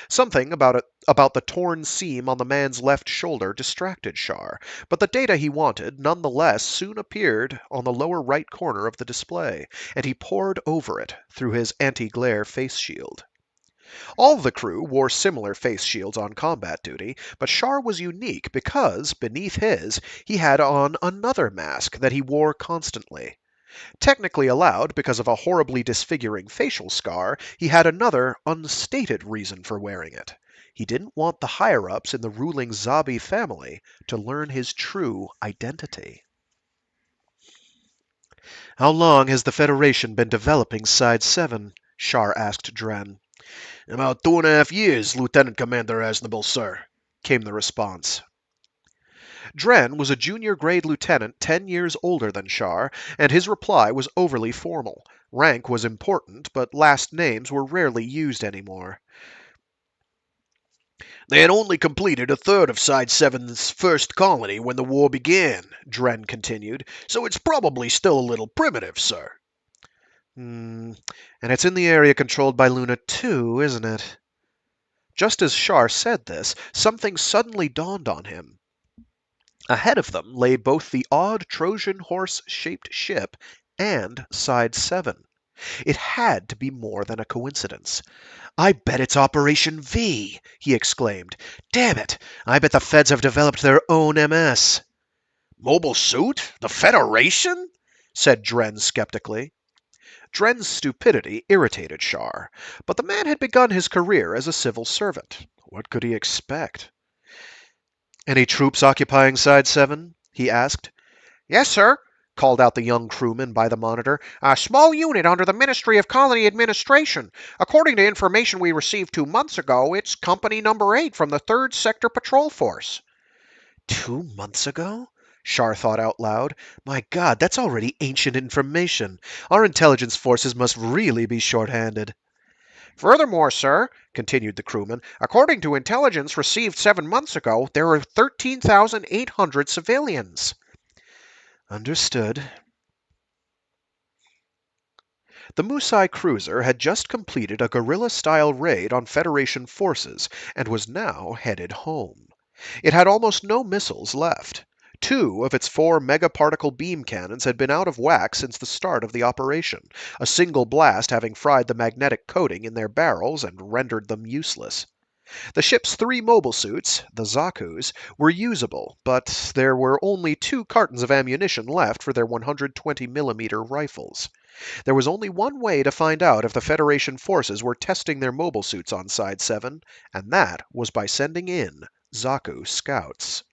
Something about the torn seam on the man's left shoulder distracted Shar, but the data he wanted nonetheless soon appeared on the lower right corner of the display, and he pored over it through his anti-glare face shield. All of the crew wore similar face shields on combat duty, but Shar was unique because, beneath his, he had on another mask that he wore constantly. Technically allowed because of a horribly disfiguring facial scar, he had another, unstated reason for wearing it. He didn't want the higher-ups in the ruling Zabi family to learn his true identity. "How long has the Federation been developing Side 7? Shar asked Dren. "About 2.5 years, Lieutenant Commander Aznable, sir," came the response. Dren was a junior grade lieutenant 10 years older than Shar, and his reply was overly formal. Rank was important, but last names were rarely used anymore. They had only completed a third of Side 7's first colony when the war began, Dren continued, so it's probably still a little primitive, sir. And it's in the area controlled by Luna 2, isn't it? Just as Shar said this, something suddenly dawned on him. Ahead of them lay both the odd Trojan horse-shaped ship and Side 7. It had to be more than a coincidence. "I bet it's Operation V!" he exclaimed. "Damn it! I bet the Feds have developed their own MS." Mobile Suit? The Federation? Said Dren skeptically. Dren's stupidity irritated Shar, but the man had begun his career as a civil servant. What could he expect? "Any troops occupying Side 7?" he asked. Yes, sir, called out the young crewman by the monitor. a small unit under the Ministry of Colony Administration. According to information we received 2 months ago, it's Company Number 8 from the 3rd Sector Patrol Force. 2 months ago? Shar thought out loud. My God, that's already ancient information. Our intelligence forces must really be short-handed. Furthermore, sir, continued the crewman, according to intelligence received 7 months ago, there are 13,800 civilians. Understood. The Musai cruiser had just completed a guerrilla-style raid on Federation forces and was now headed home. It had almost no missiles left. 2 of its 4 megaparticle beam cannons had been out of whack since the start of the operation, a single blast having fried the magnetic coating in their barrels and rendered them useless. The ship's 3 mobile suits, the Zakus, were usable, but there were only 2 cartons of ammunition left for their 120mm rifles. There was only one way to find out if the Federation forces were testing their mobile suits on Side 7, and that was by sending in Zaku scouts.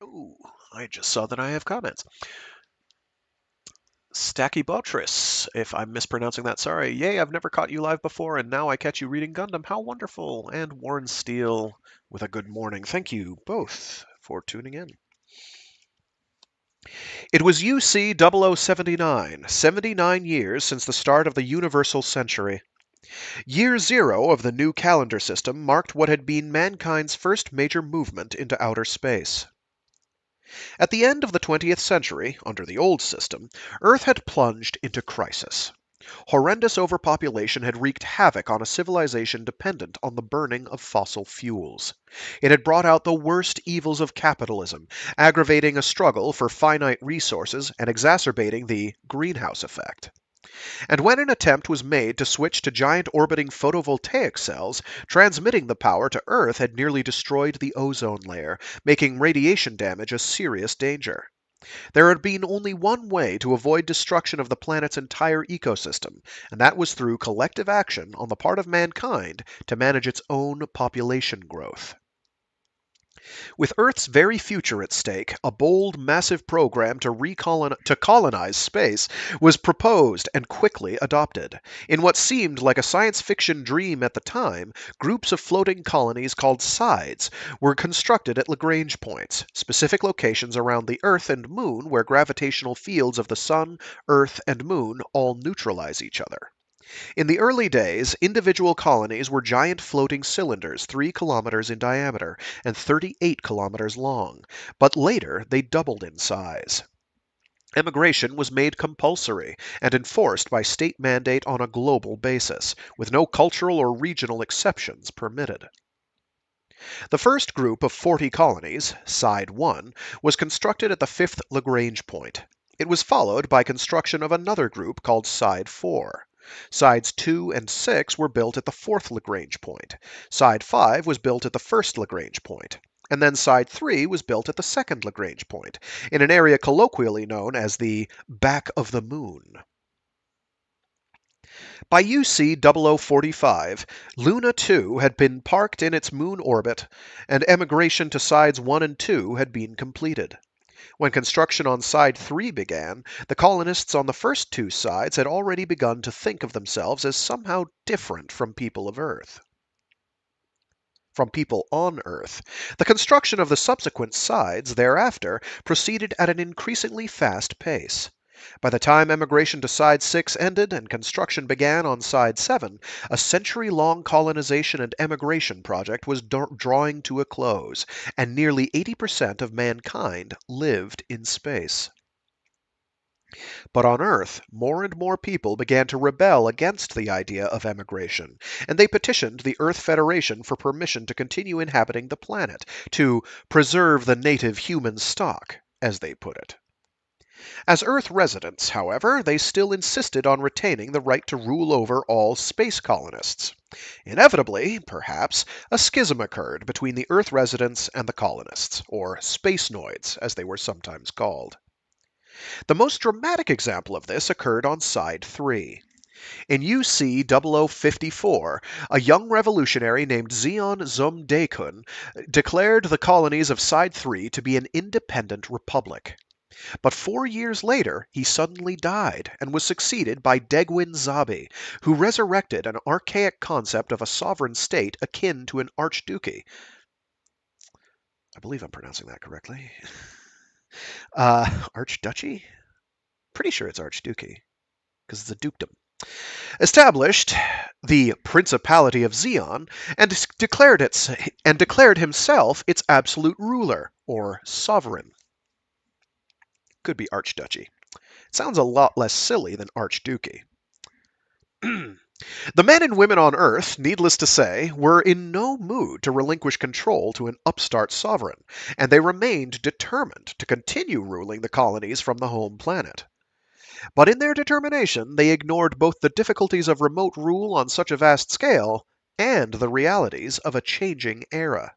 Ooh, I just saw that I have comments. Stacky Botris, if I'm mispronouncing that, sorry. Yay, I've never caught you live before, and now I catch you reading Gundam. How wonderful! And Warren Steele with a good morning. Thank you both for tuning in. It was UC 0079, 79 years since the start of the Universal Century. Year 0 of the new calendar system marked what had been mankind's first major movement into outer space. At the end of the 20th century, under the old system, Earth had plunged into crisis. Horrendous overpopulation had wreaked havoc on a civilization dependent on the burning of fossil fuels. It had brought out the worst evils of capitalism, aggravating a struggle for finite resources and exacerbating the greenhouse effect. And when an attempt was made to switch to giant orbiting photovoltaic cells, transmitting the power to Earth had nearly destroyed the ozone layer, making radiation damage a serious danger. There had been only one way to avoid destruction of the planet's entire ecosystem, and that was through collective action on the part of mankind to manage its own population growth. With Earth's very future at stake, a bold, massive program to colonize space was proposed and quickly adopted. In what seemed like a science fiction dream at the time, groups of floating colonies called sides were constructed at Lagrange points, specific locations around the Earth and Moon where gravitational fields of the Sun, Earth, and Moon all neutralize each other. In the early days, individual colonies were giant floating cylinders 3 kilometers in diameter and 38 kilometers long, but later they doubled in size. Emigration was made compulsory and enforced by state mandate on a global basis, with no cultural or regional exceptions permitted. The first group of 40 colonies, Side 1, was constructed at the 5th Lagrange point. It was followed by construction of another group called Side 4. Sides 2 and 6 were built at the 4th Lagrange point. Side 5 was built at the 1st Lagrange point. And then Side 3 was built at the 2nd Lagrange point, in an area colloquially known as the back of the moon. By UC 0045, Luna 2 had been parked in its moon orbit, and emigration to Sides 1 and 2 had been completed. When construction on Side 3 began, the colonists on the first two sides had already begun to think of themselves as somehow different from people on Earth. The construction of the subsequent sides thereafter proceeded at an increasingly fast pace. By the time emigration to Side 6 ended and construction began on Side 7, a century-long colonization and emigration project was drawing to a close, and nearly 80% of mankind lived in space. But on Earth, more and more people began to rebel against the idea of emigration, and they petitioned the Earth Federation for permission to continue inhabiting the planet, to preserve the native human stock, as they put it. As Earth residents, however, they still insisted on retaining the right to rule over all space colonists. Inevitably, perhaps, a schism occurred between the Earth residents and the colonists, or spacenoids, as they were sometimes called. The most dramatic example of this occurred on Side 3. In UC 0054, a young revolutionary named Zeon Zomdaekun declared the colonies of Side 3 to be an independent republic. But 4 years later, he suddenly died and was succeeded by Degwin Zabi, who resurrected an archaic concept of a sovereign state akin to an archduchy. I believe I'm pronouncing that correctly. Archduchy? Pretty sure it's archduchy, because it's a dukedom. Established the Principality of Zeon and declared himself its absolute ruler, or sovereign. Could be archduchy. It sounds a lot less silly than archduchy. The men and women on Earth, needless to say, were in no mood to relinquish control to an upstart sovereign, and they remained determined to continue ruling the colonies from the home planet. But in their determination, they ignored both the difficulties of remote rule on such a vast scale and the realities of a changing era.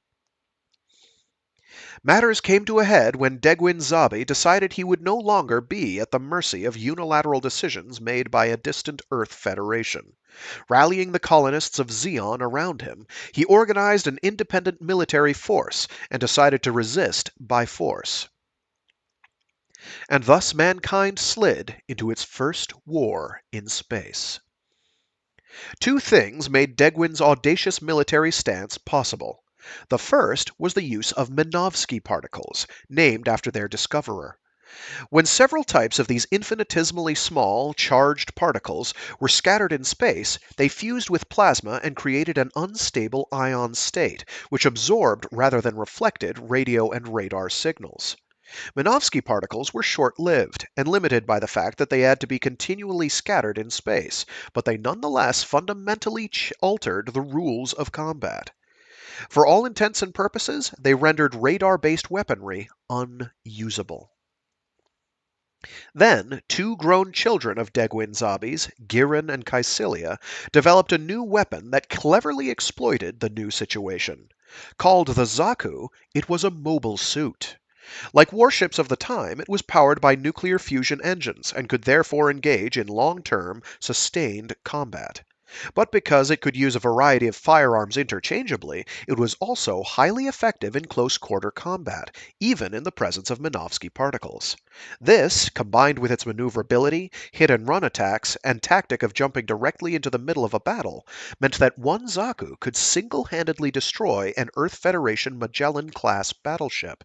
Matters came to a head when Degwin Zabi decided he would no longer be at the mercy of unilateral decisions made by a distant Earth Federation. Rallying the colonists of Zeon around him, he organized an independent military force and decided to resist by force. And thus mankind slid into its first war in space. Two things made Degwin's audacious military stance possible. The first was the use of Minovsky particles, named after their discoverer. When several types of these infinitesimally small, charged particles were scattered in space, they fused with plasma and created an unstable ion state, which absorbed rather than reflected radio and radar signals. Minovsky particles were short-lived and limited by the fact that they had to be continually scattered in space, but they nonetheless fundamentally altered the rules of combat. For all intents and purposes, they rendered radar-based weaponry unusable. Then, two grown children of Degwin Zabi's, Girin and Kycilia, developed a new weapon that cleverly exploited the new situation. Called the Zaku, it was a mobile suit. Like warships of the time, it was powered by nuclear fusion engines and could therefore engage in long-term, sustained combat. But because it could use a variety of firearms interchangeably, it was also highly effective in close-quarter combat, even in the presence of Minovsky particles. This, combined with its maneuverability, hit-and-run attacks, and tactic of jumping directly into the middle of a battle, meant that one Zaku could single-handedly destroy an Earth Federation Magellan-class battleship.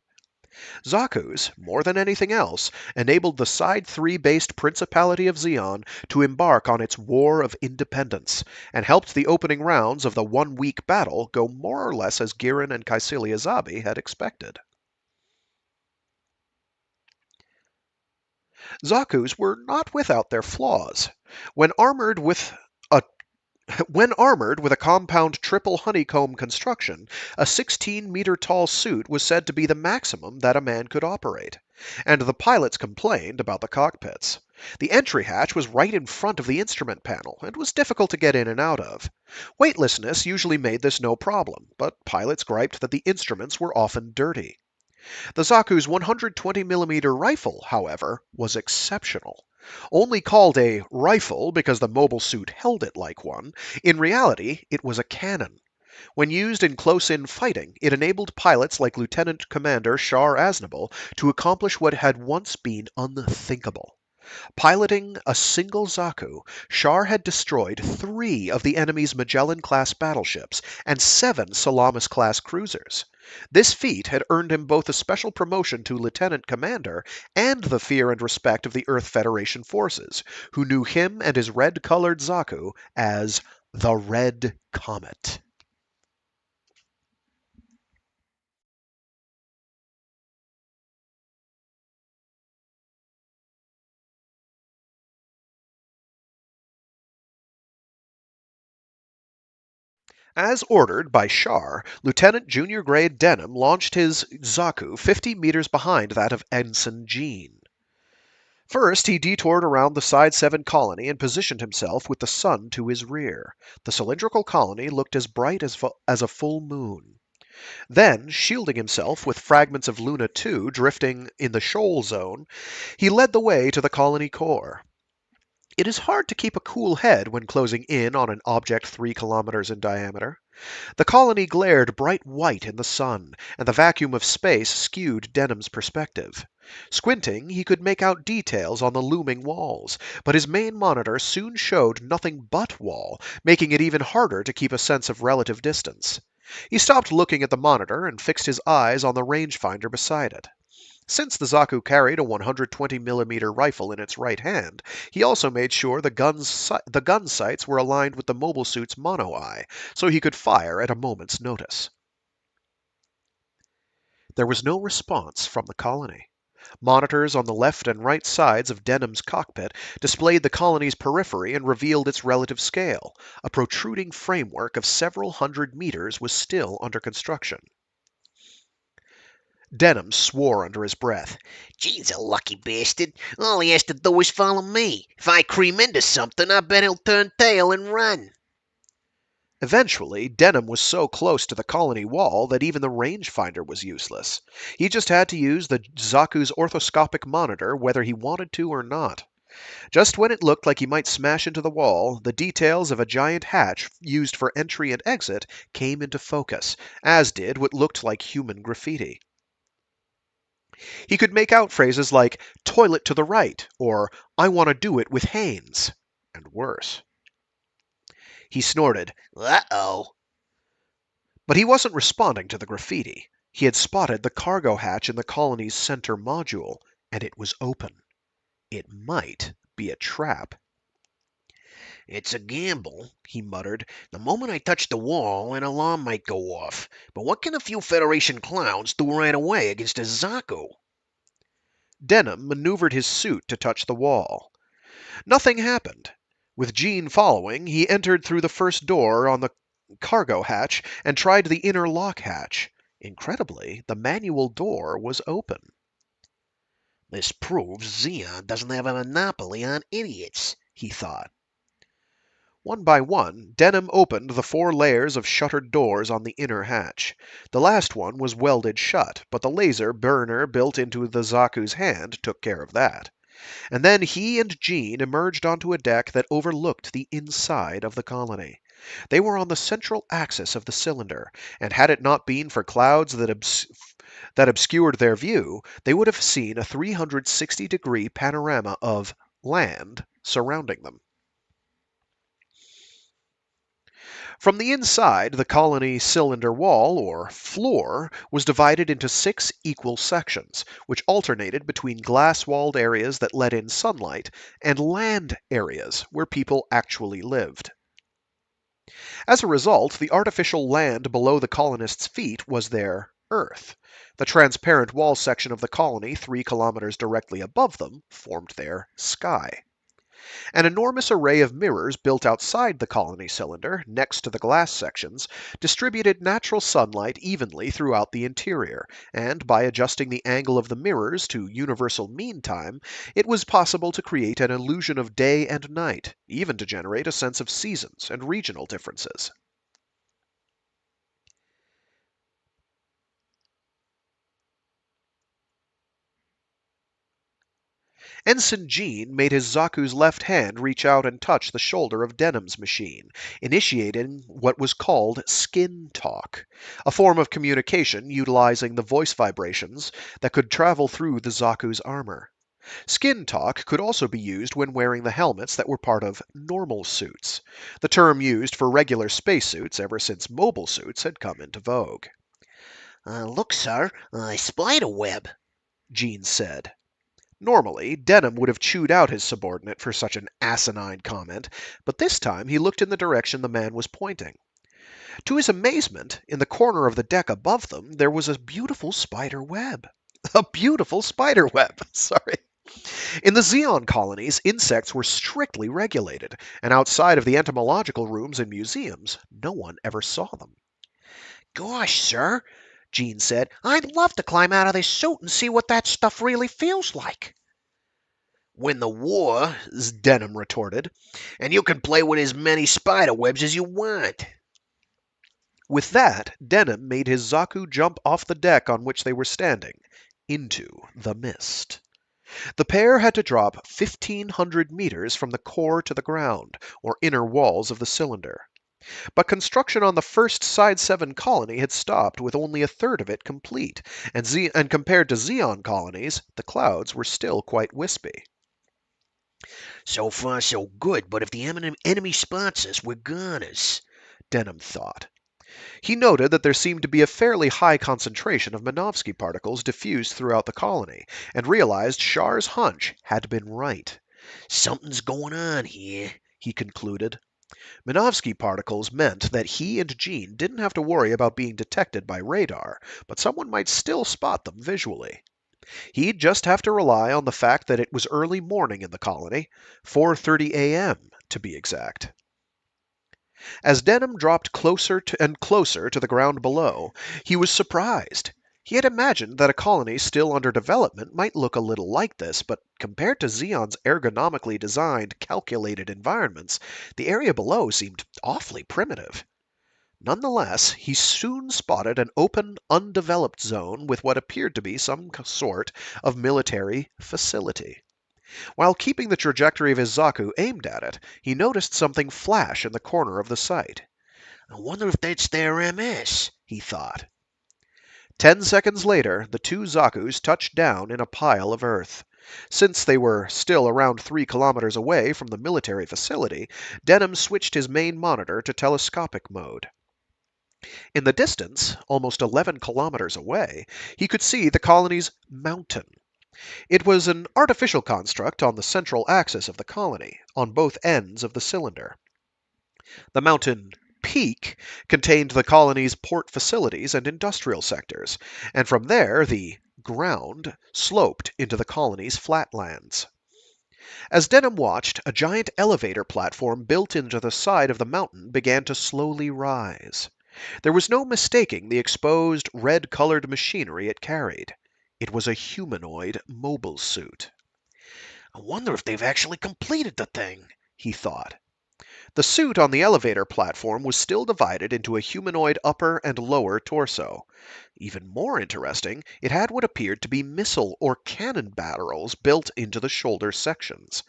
Zaku's, more than anything else, enabled the Side 3-based Principality of Zeon to embark on its War of Independence, and helped the opening rounds of the one-week battle go more or less as Girin and Kycilia Zabi had expected. Zaku's were not without their flaws. When armored with a compound triple honeycomb construction, a 16-meter tall suit was said to be the maximum that a man could operate. And the pilots complained about the cockpits. The entry hatch was right in front of the instrument panel and was difficult to get in and out of. Weightlessness usually made this no problem, but pilots griped that the instruments were often dirty. The Zaku's 120mm rifle, however, was exceptional. Only called a rifle because the mobile suit held it like one, in reality it was a cannon. When used in close-in fighting, it enabled pilots like Lieutenant Commander Shar Aznable to accomplish what had once been unthinkable. Piloting a single Zaku, Shar had destroyed 3 of the enemy's Magellan-class battleships and 7 Salamis-class cruisers. This feat had earned him both a special promotion to Lieutenant Commander and the fear and respect of the Earth Federation forces, who knew him and his red-colored Zaku as the Red Comet. As ordered by Shar, Lieutenant Junior Grade Denham launched his Zaku 50 meters behind that of Ensign Jean. First, he detoured around the Side 7 colony and positioned himself with the sun to his rear. The cylindrical colony looked as bright as a full moon. Then, shielding himself with fragments of Luna 2 drifting in the shoal zone, he led the way to the colony core. It is hard to keep a cool head when closing in on an object 3 kilometers in diameter. The colony glared bright white in the sun, and the vacuum of space skewed Denham's perspective. Squinting, he could make out details on the looming walls, but his main monitor soon showed nothing but wall, making it even harder to keep a sense of relative distance. He stopped looking at the monitor and fixed his eyes on the rangefinder beside it. Since the Zaku carried a 120mm rifle in its right hand, he also made sure the gun sights were aligned with the mobile suit's mono-eye, so he could fire at a moment's notice. There was no response from the colony. Monitors on the left and right sides of Denham's cockpit displayed the colony's periphery and revealed its relative scale. A protruding framework of several hundred meters was still under construction. Denham swore under his breath. Geez, a lucky bastard. All he has to do is follow me. If I cream into something, I bet he'll turn tail and run. Eventually, Denham was so close to the colony wall that even the rangefinder was useless. He just had to use the Zaku's orthoscopic monitor whether he wanted to or not. Just when it looked like he might smash into the wall, the details of a giant hatch used for entry and exit came into focus, as did what looked like human graffiti. He could make out phrases like, "toilet to the right," or "I want to do it with Haynes," and worse. He snorted, Uh-oh. but he wasn't responding to the graffiti. He had spotted the cargo hatch in the colony's center module, and it was open. It might be a trap. It's a gamble, he muttered. The moment I touch the wall, an alarm might go off. But what can a few Federation clowns do right away against a Zaku? Denham maneuvered his suit to touch the wall. Nothing happened. With Jean following, he entered through the first door on the cargo hatch and tried the inner lock hatch. Incredibly, the manual door was open. This proves Zeon doesn't have a monopoly on idiots, he thought. One by one, Denham opened the 4 layers of shuttered doors on the inner hatch. The last one was welded shut, but the laser burner built into the Zaku's hand took care of that. And then he and Jean emerged onto a deck that overlooked the inside of the colony. They were on the central axis of the cylinder, and had it not been for clouds that obscured their view, they would have seen a 360-degree panorama of land surrounding them. From the inside, the colony cylinder wall, or floor, was divided into 6 equal sections, which alternated between glass-walled areas that let in sunlight and land areas where people actually lived. As a result, the artificial land below the colonists' feet was their Earth. The transparent wall section of the colony 3 kilometers directly above them formed their sky. An enormous array of mirrors built outside the colony cylinder, next to the glass sections, distributed natural sunlight evenly throughout the interior, and by adjusting the angle of the mirrors to universal mean time, it was possible to create an illusion of day and night, even to generate a sense of seasons and regional differences. Ensign Jean made his Zaku's left hand reach out and touch the shoulder of Denim's machine, initiating what was called skin talk, a form of communication utilizing the voice vibrations that could travel through the Zaku's armor. Skin talk could also be used when wearing the helmets that were part of normal suits, the term used for regular spacesuits ever since mobile suits had come into vogue. Look, sir, a spider web, Jean said. Normally, Denim would have chewed out his subordinate for such an asinine comment, but this time he looked in the direction the man was pointing. To his amazement, in the corner of the deck above them, there was a beautiful spider web. A beautiful spider web, sorry. In the Xeon colonies, insects were strictly regulated, and outside of the entomological rooms and museums, no one ever saw them. Gosh, sir, Jean said, I'd love to climb out of this suit and see what that stuff really feels like. Win the war, Denim retorted, and you can play with as many spider webs as you want. With that, Denim made his Zaku jump off the deck on which they were standing, into the mist. The pair had to drop 1,500 meters from the core to the ground, or inner walls of the cylinder. But construction on the first Side 7 colony had stopped with only a third of it complete, and compared to Xeon colonies, the clouds were still quite wispy. So far, so good, but if the enemy spots us, we're goners, Denim thought. He noted that there seemed to be a fairly high concentration of Minovsky particles diffused throughout the colony, and realized Shar's hunch had been right. Something's going on here, he concluded. Minovsky particles meant that he and Jean didn't have to worry about being detected by radar, but someone might still spot them visually. He'd just have to rely on the fact that it was early morning in the colony, 4:30 a.m. to be exact. As Denim dropped closer and closer to the ground below, he was surprised. He had imagined that a colony still under development might look a little like this, but compared to Xeon's ergonomically designed, calculated environments, the area below seemed awfully primitive. Nonetheless, he soon spotted an open, undeveloped zone with what appeared to be some sort of military facility. While keeping the trajectory of his Zaku aimed at it, he noticed something flash in the corner of the site. I wonder if that's their MS, he thought. 10 seconds later, the two Zakus touched down in a pile of earth. Since they were still around 3 kilometers away from the military facility, Denim switched his main monitor to telescopic mode. In the distance, almost 11 kilometers away, he could see the colony's mountain. It was an artificial construct on the central axis of the colony, on both ends of the cylinder. The mountain peak contained the colony's port facilities and industrial sectors, and from there the ground sloped into the colony's flatlands. As Denim watched, a giant elevator platform built into the side of the mountain began to slowly rise. There was no mistaking the exposed, red-colored machinery it carried. It was a humanoid mobile suit. I wonder if they've actually completed the thing, he thought. The suit on the elevator platform was still divided into a humanoid upper and lower torso. Even more interesting, it had what appeared to be missile or cannon barrels built into the shoulder sections.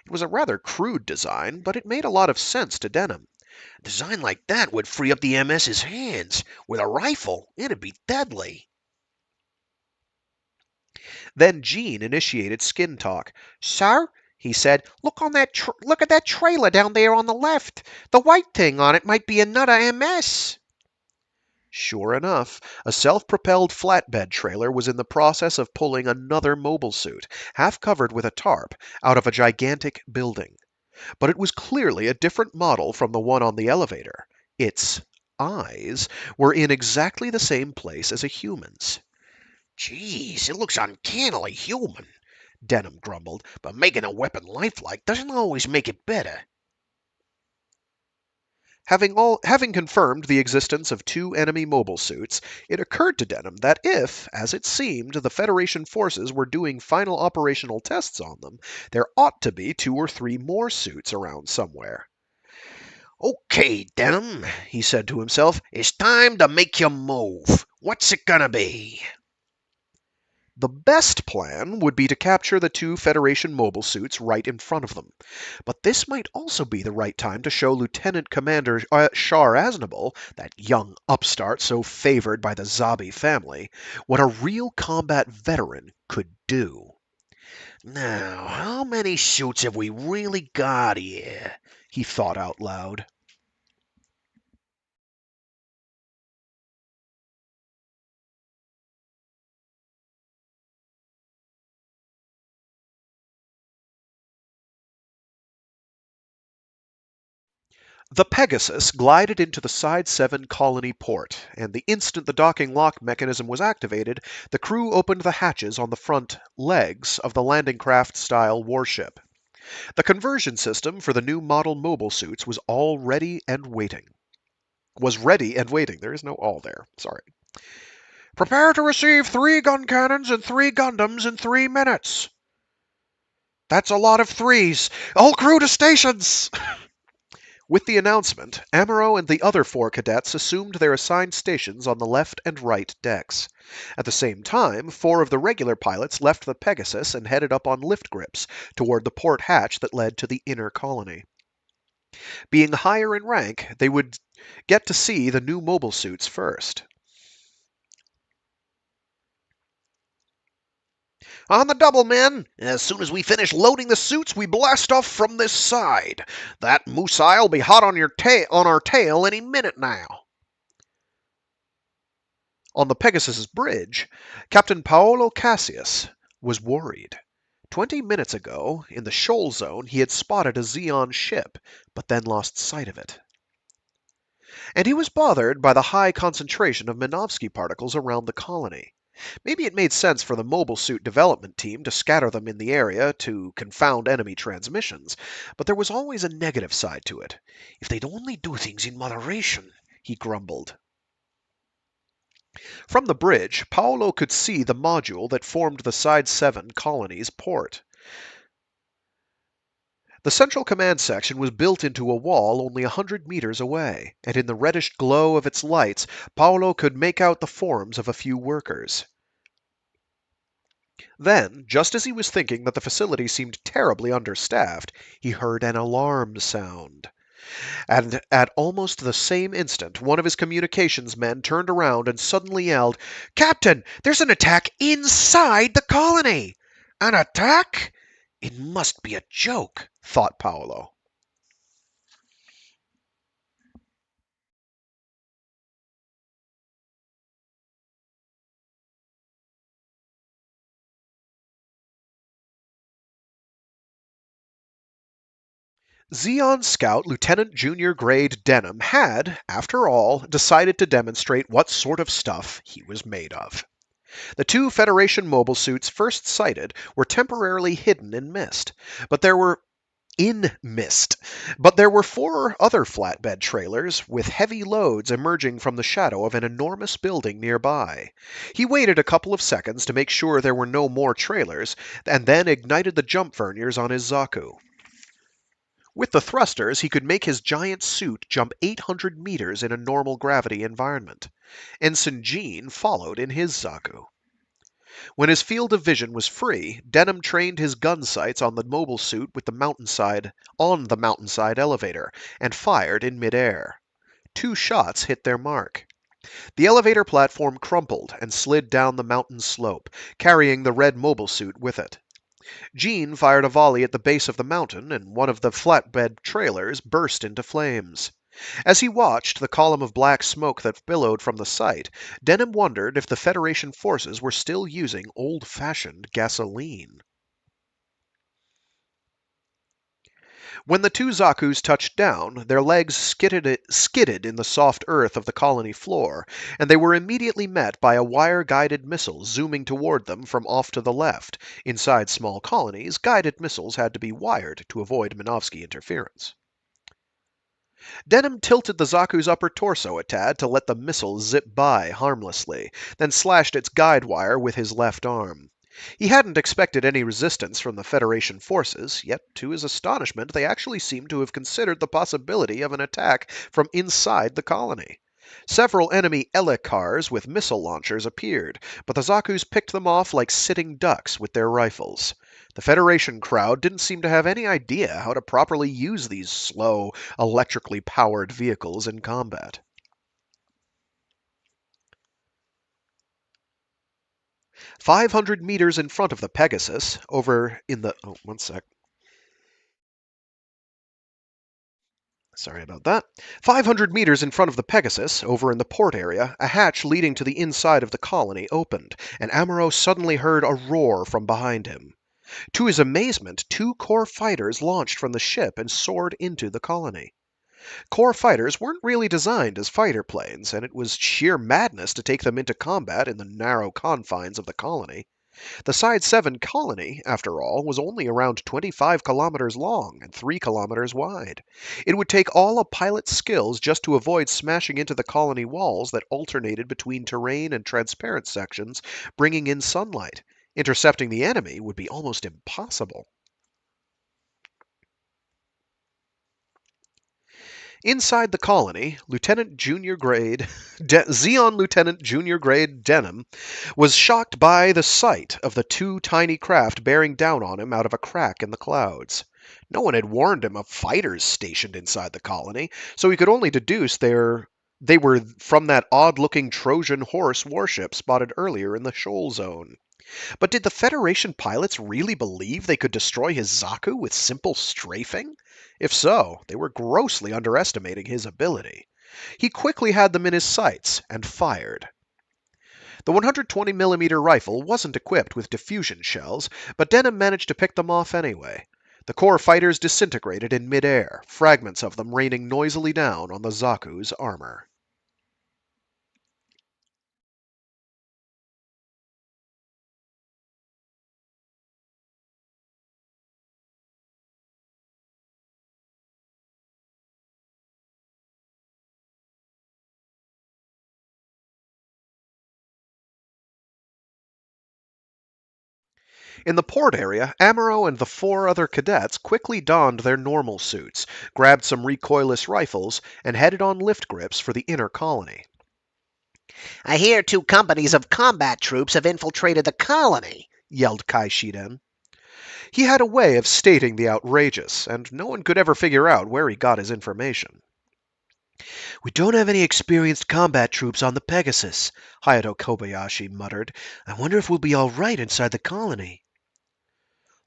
It was a rather crude design, but it made a lot of sense to Denim. A design like that would free up the MS's hands. With a rifle, it'd be deadly. Then Jean initiated skin talk. "Sir," he said, "look at that trailer down there on the left. The white thing on it might be another MS." Sure enough, a self-propelled flatbed trailer was in the process of pulling another mobile suit, half covered with a tarp, out of a gigantic building. But it was clearly a different model from the one on the elevator. Its eyes were in exactly the same place as a human's. Jeez, it looks uncannily human, Denim grumbled, but making a weapon lifelike doesn't always make it better. Having confirmed the existence of 2 enemy mobile suits, it occurred to Denim that if, as it seemed, the Federation forces were doing final operational tests on them, there ought to be 2 or 3 more suits around somewhere. Okay, Denim, he said to himself, it's time to make your move. What's it gonna be? The best plan would be to capture the two Federation mobile suits right in front of them. But this might also be the right time to show Lieutenant Commander Shar Aznable, that young upstart so favored by the Zabi family, what a real combat veteran could do. Now, how many suits have we really got here? He thought out loud. The Pegasus glided into the Side 7 colony port, and the instant the docking lock mechanism was activated, the crew opened the hatches on the front legs of the landing craft-style warship. The conversion system for the new model mobile suits was all ready and waiting. Was ready and waiting. There is no all there. Sorry. Prepare to receive 3 gun cannons and 3 Gundams in 3 minutes. That's a lot of threes. All crew to stations! With the announcement, Amuro and the other 4 cadets assumed their assigned stations on the left and right decks. At the same time, 4 of the regular pilots left the Pegasus and headed up on lift grips toward the port hatch that led to the inner colony. Being higher in rank, they would get to see the new mobile suits first. On the double, men! As soon as we finish loading the suits, we blast off from this side. That moose-eye'll be hot on our tail any minute now. On the Pegasus's bridge, Captain Paolo Cassius was worried. 20 minutes ago, in the shoal zone, he had spotted a Zeon ship, but then lost sight of it. And he was bothered by the high concentration of Minovsky particles around the colony. Maybe it made sense for the mobile suit development team to scatter them in the area to confound enemy transmissions, but there was always a negative side to it. If they'd only do things in moderation, he grumbled. From the bridge, Paolo could see the module that formed the Side 7 colony's port. The central command section was built into a wall only 100 meters away, and in the reddish glow of its lights, Paolo could make out the forms of a few workers. Then, just as he was thinking that the facility seemed terribly understaffed, he heard an alarm sound. And at almost the same instant, one of his communications men turned around and suddenly yelled, "Captain, there's an attack inside the colony!" An attack? It must be a joke, thought Paolo. Zeon Scout Lieutenant Junior Grade Denham had, after all, decided to demonstrate what sort of stuff he was made of. The 2 Federation mobile suits first sighted were temporarily hidden in mist, but there were 4 other flatbed trailers with heavy loads emerging from the shadow of an enormous building nearby. He waited a couple of seconds to make sure there were no more trailers, and then ignited the jump verniers on his Zaku. With the thrusters, he could make his giant suit jump 800 meters in a normal gravity environment. Ensign Jean followed in his Zaku. When his field of vision was free, Denham trained his gun sights on the mobile suit with the mountainside elevator and fired in midair. 2 shots hit their mark. The elevator platform crumpled and slid down the mountain slope, carrying the red mobile suit with it. Jean fired a volley at the base of the mountain, and one of the flatbed trailers burst into flames. As he watched the column of black smoke that billowed from the site, Denham wondered if the Federation forces were still using old-fashioned gasoline. When the 2 Zakus touched down, their legs skidded in the soft earth of the colony floor, and they were immediately met by a wire-guided missile zooming toward them from off to the left. Inside small colonies, guided missiles had to be wired to avoid Minovsky interference. Denham tilted the Zaku's upper torso a tad to let the missile zip by harmlessly, then slashed its guide wire with his left arm. He hadn't expected any resistance from the Federation forces, yet to his astonishment they actually seemed to have considered the possibility of an attack from inside the colony. Several enemy cars with missile launchers appeared, but the Zaku's picked them off like sitting ducks with their rifles. The Federation crowd didn't seem to have any idea how to properly use these slow, electrically powered vehicles in combat. 500 meters in front of the Pegasus, over in the... Oh, one sec. Sorry about that. 500 meters in front of the Pegasus, over in the port area, a hatch leading to the inside of the colony opened, and Amuro suddenly heard a roar from behind him. To his amazement, two core fighters launched from the ship and soared into the colony. Core fighters weren't really designed as fighter planes, and it was sheer madness to take them into combat in the narrow confines of the colony. The Side 7 colony, after all, was only around 25 kilometers long and 3 kilometers wide. It would take all a pilot's skills just to avoid smashing into the colony walls that alternated between terrain and transparent sections, bringing in sunlight. Intercepting the enemy would be almost impossible. Inside the colony, Zeon Lieutenant Junior Grade Denham was shocked by the sight of the two tiny craft bearing down on him out of a crack in the clouds. No one had warned him of fighters stationed inside the colony, so he could only deduce they were from that odd-looking Trojan horse warship spotted earlier in the shoal zone. But did the Federation pilots really believe they could destroy his Zaku with simple strafing? If so, they were grossly underestimating his ability. He quickly had them in his sights and fired. The 120mm rifle wasn't equipped with diffusion shells, but Denham managed to pick them off anyway. The core fighters disintegrated in midair, fragments of them raining noisily down on the Zaku's armor. In the port area, Amuro and the four other cadets quickly donned their normal suits, grabbed some recoilless rifles, and headed on lift grips for the inner colony. I hear 2 companies of combat troops have infiltrated the colony, Yelled Kai Shiden. He had a way of stating the outrageous, and no one could ever figure out where he got his information. We don't have any experienced combat troops on the Pegasus, Hayato Kobayashi muttered. I wonder if we'll be all right inside the colony.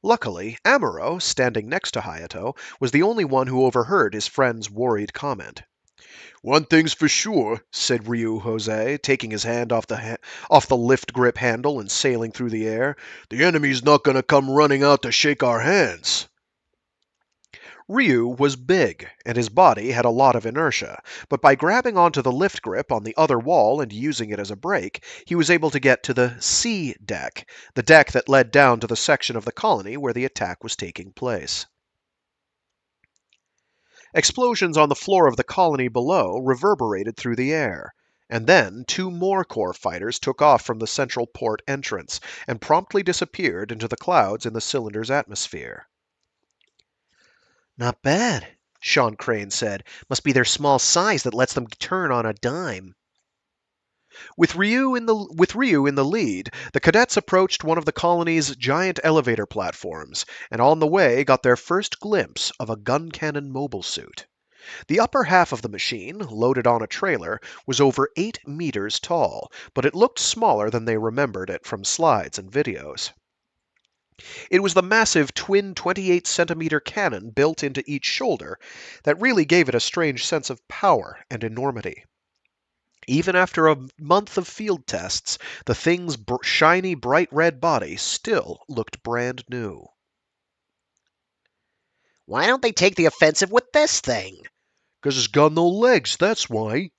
Luckily, Amuro, standing next to Hayato, was the only one who overheard his friend's worried comment. One thing's for sure, said Ryu Jose, taking his hand off the lift grip handle and sailing through the air. The enemy's not going to come running out to shake our hands. Ryu was big, and his body had a lot of inertia, but by grabbing onto the lift grip on the other wall and using it as a brake, he was able to get to the C deck, the deck that led down to the section of the colony where the attack was taking place. Explosions on the floor of the colony below reverberated through the air, and then 2 more core fighters took off from the central port entrance and promptly disappeared into the clouds in the cylinder's atmosphere. Not bad, Sean Crane said. Must be their small size that lets them turn on a dime. With Ryu in the lead, the cadets approached one of the colony's giant elevator platforms, and on the way got their first glimpse of a gun cannon mobile suit. The upper half of the machine, loaded on a trailer, was over 8 meters tall, but it looked smaller than they remembered it from slides and videos. It was the massive twin 28-centimeter cannon built into each shoulder that really gave it a strange sense of power and enormity. Even after a month of field tests, the thing's shiny, bright red body still looked brand new. Why don't they take the offensive with this thing? 'Cause it's got no legs, that's why.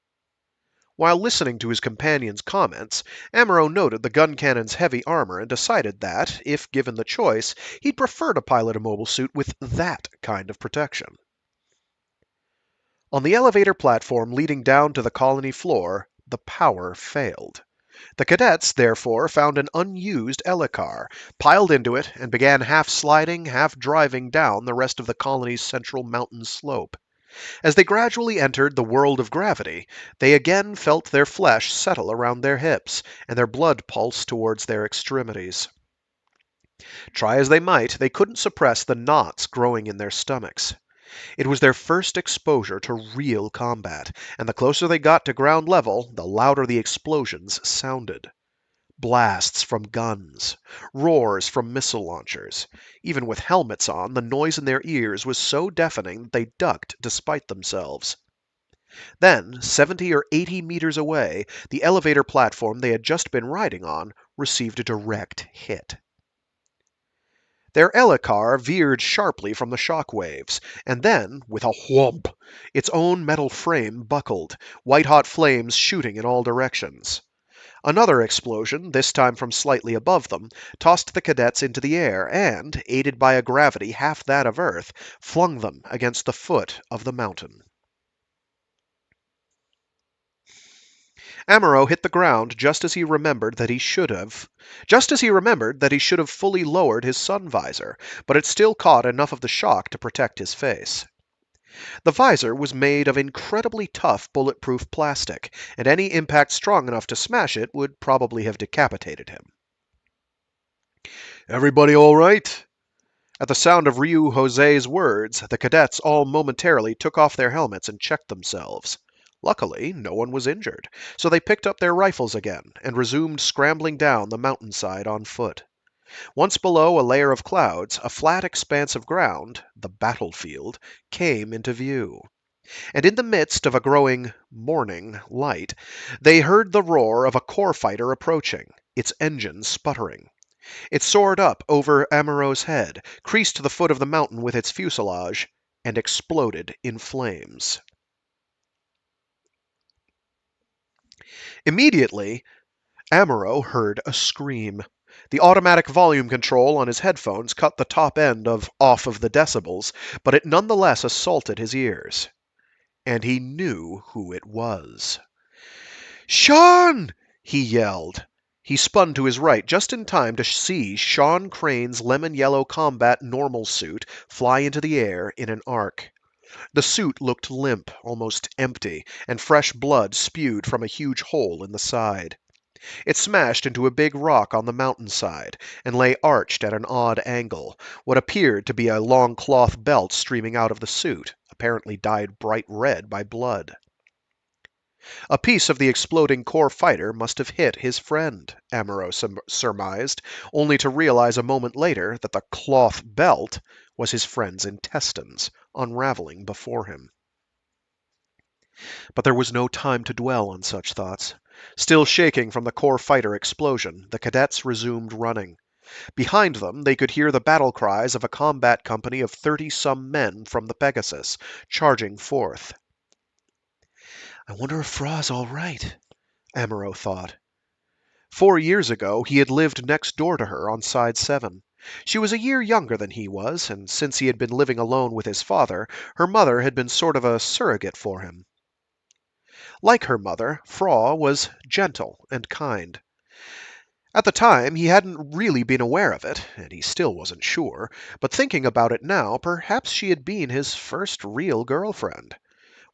While listening to his companion's comments, Amuro noted the gun cannon's heavy armor and decided that, if given the choice, he'd prefer to pilot a mobile suit with that kind of protection. On the elevator platform leading down to the colony floor, the power failed. The cadets, therefore, found an unused Elicar, piled into it, and began half sliding, half driving down the rest of the colony's central mountain slope. As they gradually entered the world of gravity, they again felt their flesh settle around their hips, and their blood pulse towards their extremities. Try as they might, they couldn't suppress the knots growing in their stomachs. It was their first exposure to real combat, and the closer they got to ground level, the louder the explosions sounded. Blasts from guns, roars from missile launchers. Even with helmets on, the noise in their ears was so deafening that they ducked despite themselves. Then, 70 or 80 meters away, the elevator platform they had just been riding on received a direct hit. Their Elicar veered sharply from the shock waves, and then, with a whomp, its own metal frame buckled, white-hot flames shooting in all directions. Another explosion, this time from slightly above them, tossed the cadets into the air and, aided by a gravity half that of Earth, flung them against the foot of the mountain. Amuro hit the ground just as he remembered that he should have fully lowered his sun visor, but it still caught enough of the shock to protect his face. The visor was made of incredibly tough bulletproof plastic, and any impact strong enough to smash it would probably have decapitated him. "Everybody all right?" At the sound of Ryu Jose's words, the cadets all momentarily took off their helmets and checked themselves. Luckily, no one was injured, so they picked up their rifles again and resumed scrambling down the mountainside on foot. Once below a layer of clouds, a flat expanse of ground, the battlefield, came into view. And in the midst of a growing morning light, they heard the roar of a core fighter approaching, its engine sputtering. It soared up over Amuro's head, creased the foot of the mountain with its fuselage, and exploded in flames. Immediately, Amuro heard a scream. The automatic volume control on his headphones cut the top end off of the decibels, but it nonetheless assaulted his ears. And he knew who it was. "Sean!" he yelled. He spun to his right just in time to see Sean Crane's lemon-yellow combat normal suit fly into the air in an arc. The suit looked limp, almost empty, and fresh blood spewed from a huge hole in the side. It smashed into a big rock on the mountainside, and lay arched at an odd angle, what appeared to be a long cloth belt streaming out of the suit, apparently dyed bright red by blood. A piece of the exploding core fighter must have hit his friend, Amuro surmised, only to realize a moment later that the cloth belt was his friend's intestines, unraveling before him. But there was no time to dwell on such thoughts. Still shaking from the core fighter explosion, the cadets resumed running. Behind them, they could hear the battle cries of a combat company of 30-some men from the Pegasus, charging forth. "I wonder if Fra's all right," Amuro thought. 4 years ago, he had lived next door to her on Side 7. She was a year younger than he was, and since he had been living alone with his father, her mother had been sort of a surrogate for him. Like her mother, Fra was gentle and kind. At the time, he hadn't really been aware of it, and he still wasn't sure, but thinking about it now, perhaps she had been his first real girlfriend.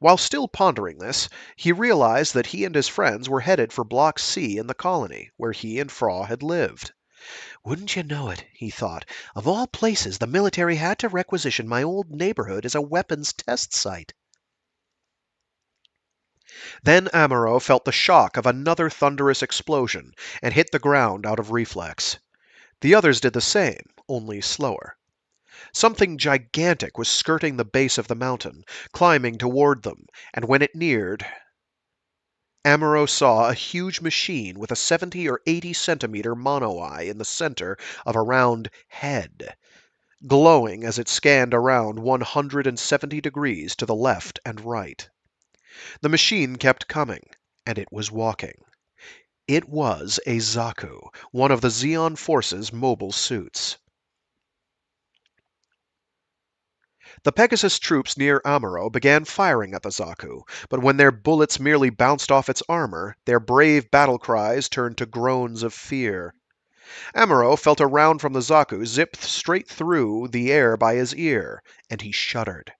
While still pondering this, he realized that he and his friends were headed for Block C in the colony, where he and Fra had lived. "Wouldn't you know it," he thought, "of all places the military had to requisition my old neighborhood as a weapons test site." Then Amuro felt the shock of another thunderous explosion and hit the ground out of reflex. The others did the same, only slower. Something gigantic was skirting the base of the mountain, climbing toward them, and when it neared, Amuro saw a huge machine with a 70 or 80 centimeter mono-eye in the center of a round head, glowing as it scanned around 170 degrees to the left and right. The machine kept coming, and it was walking. It was a Zaku, one of the Zeon Force's mobile suits. The Pegasus troops near Amuro began firing at the Zaku, but when their bullets merely bounced off its armor, their brave battle cries turned to groans of fear. Amuro felt a round from the Zaku zip straight through the air by his ear, and he shuddered.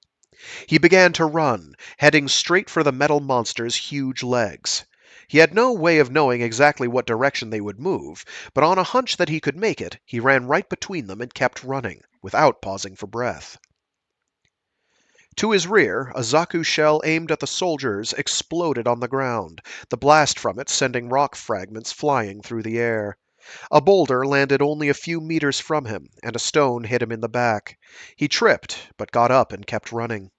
He began to run, heading straight for the metal monster's huge legs. He had no way of knowing exactly what direction they would move, but on a hunch that he could make it, he ran right between them and kept running, without pausing for breath. To his rear, a Zaku shell aimed at the soldiers exploded on the ground, the blast from it sending rock fragments flying through the air. A boulder landed only a few meters from him, and a stone hit him in the back. He tripped, but got up and kept running.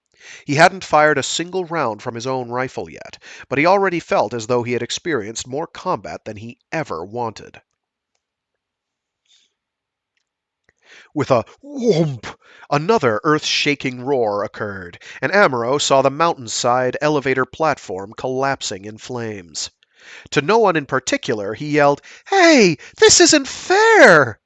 He hadn't fired a single round from his own rifle yet, but he already felt as though he had experienced more combat than he ever wanted. With a whoomp, another earth-shaking roar occurred, and Amuro saw the mountainside elevator platform collapsing in flames. To no one in particular, he yelled, "Hey, this isn't fair!"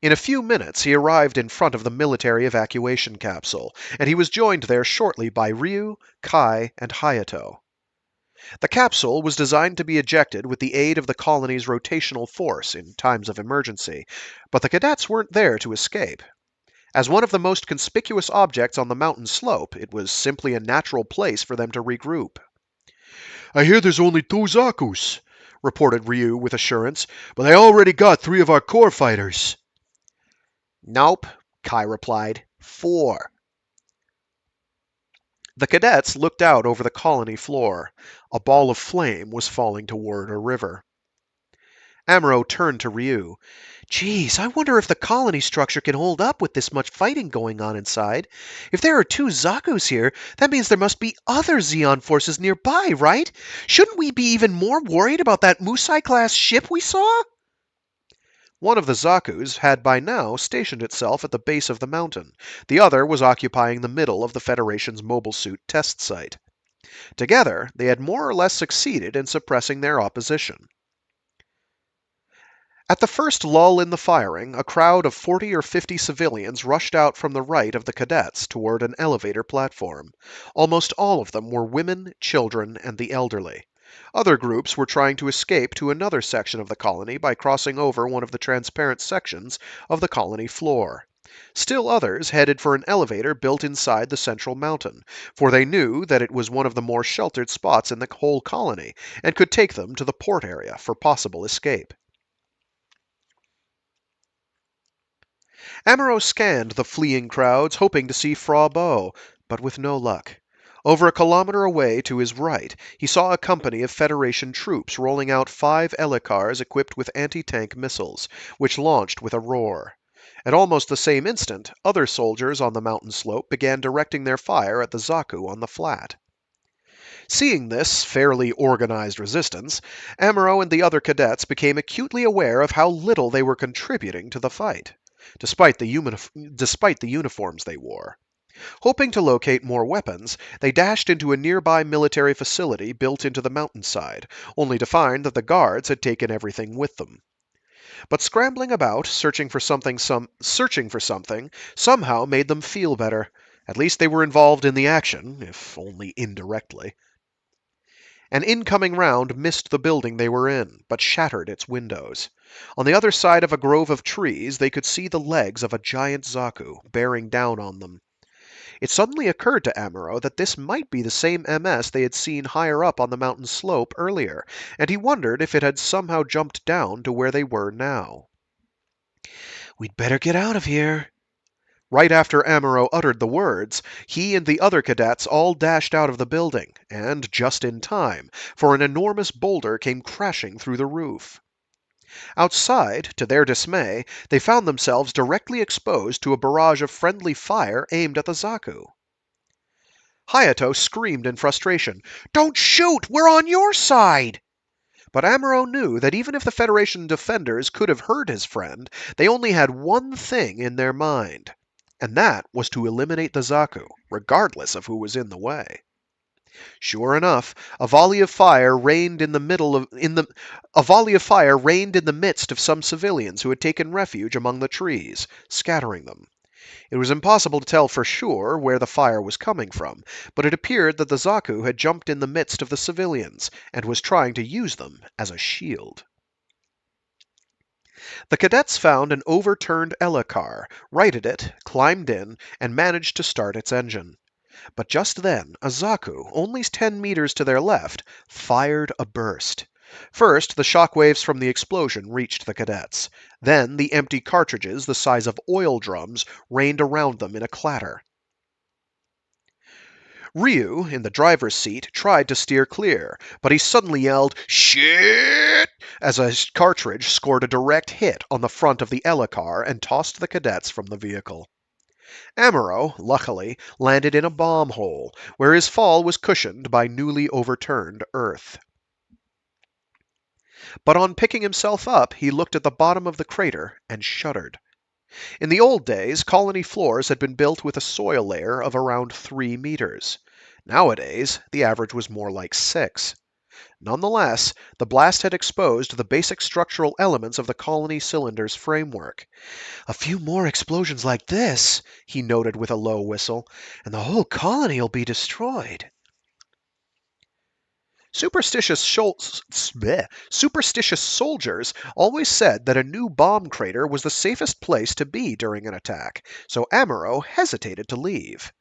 In a few minutes, he arrived in front of the military evacuation capsule, and he was joined there shortly by Ryu, Kai, and Hayato. The capsule was designed to be ejected with the aid of the colony's rotational force in times of emergency, but the cadets weren't there to escape. As one of the most conspicuous objects on the mountain slope, it was simply a natural place for them to regroup. "I hear there's only 2 Zakus," reported Ryu with assurance, "but I already got 3 of our core fighters." "Nope," Kai replied. 4. The cadets looked out over the colony floor. A ball of flame was falling toward a river. Amuro turned to Ryu. "Geez, I wonder if the colony structure can hold up with this much fighting going on inside. If there are 2 Zakus here, that means there must be other Zeon forces nearby, right? Shouldn't we be even more worried about that Musai-class ship we saw?" One of the Zakus had by now stationed itself at the base of the mountain. The other was occupying the middle of the Federation's mobile suit test site. Together, they had more or less succeeded in suppressing their opposition. At the first lull in the firing, a crowd of 40 or 50 civilians rushed out from the right of the cadets toward an elevator platform. Almost all of them were women, children, and the elderly. Other groups were trying to escape to another section of the colony by crossing over one of the transparent sections of the colony floor. Still others headed for an elevator built inside the central mountain, for they knew that it was one of the more sheltered spots in the whole colony and could take them to the port area for possible escape. Amuro scanned the fleeing crowds, hoping to see Fra Bow, but with no luck. Over a kilometer away to his right, he saw a company of Federation troops rolling out 5 Elikars equipped with anti-tank missiles, which launched with a roar. At almost the same instant, other soldiers on the mountain slope began directing their fire at the Zaku on the flat. Seeing this fairly organized resistance, Amuro and the other cadets became acutely aware of how little they were contributing to the fight, despite the uniforms they wore. Hoping to locate more weapons, they dashed into a nearby military facility built into the mountainside, only to find that the guards had taken everything with them. But scrambling about, searching for something somehow made them feel better. At least they were involved in the action, if only indirectly. An incoming round missed the building they were in, but shattered its windows. On the other side of a grove of trees, they could see the legs of a giant Zaku, bearing down on them. It suddenly occurred to Amuro that this might be the same MS they had seen higher up on the mountain slope earlier, and he wondered if it had somehow jumped down to where they were now. "We'd better get out of here." Right after Amuro uttered the words, he and the other cadets all dashed out of the building, and just in time, for an enormous boulder came crashing through the roof. Outside, to their dismay, they found themselves directly exposed to a barrage of friendly fire aimed at the Zaku. Hayato screamed in frustration, "Don't shoot! We're on your side!" But Amuro knew that even if the Federation defenders could have heard his friend, they only had one thing in their mind, and that was to eliminate the Zaku, regardless of who was in the way. Sure enough, a volley of fire rained in the midst of some civilians who had taken refuge among the trees, scattering them. It was impossible to tell for sure where the fire was coming from, but it appeared that the Zaku had jumped in the midst of the civilians and was trying to use them as a shield. The cadets found an overturned Elikar, righted it, climbed in, and managed to start its engine. But just then, a Zaku, only 10 meters to their left, fired a burst. First, the shock waves from the explosion reached the cadets. Then, the empty cartridges, the size of oil drums, rained around them in a clatter. Ryu, in the driver's seat, tried to steer clear, but he suddenly yelled, "Shit!" as a cartridge scored a direct hit on the front of the Ella car and tossed the cadets from the vehicle. Amuro, luckily, landed in a bomb hole, where his fall was cushioned by newly overturned earth. But on picking himself up, he looked at the bottom of the crater and shuddered. In the old days, colony floors had been built with a soil layer of around 3 meters. Nowadays, the average was more like 6. Nonetheless, the blast had exposed the basic structural elements of the colony cylinder's framework. "A few more explosions like this," he noted with a low whistle, "and the whole colony'll be destroyed." Superstitious soldiers always said that a new bomb crater was the safest place to be during an attack, so Amuro hesitated to leave.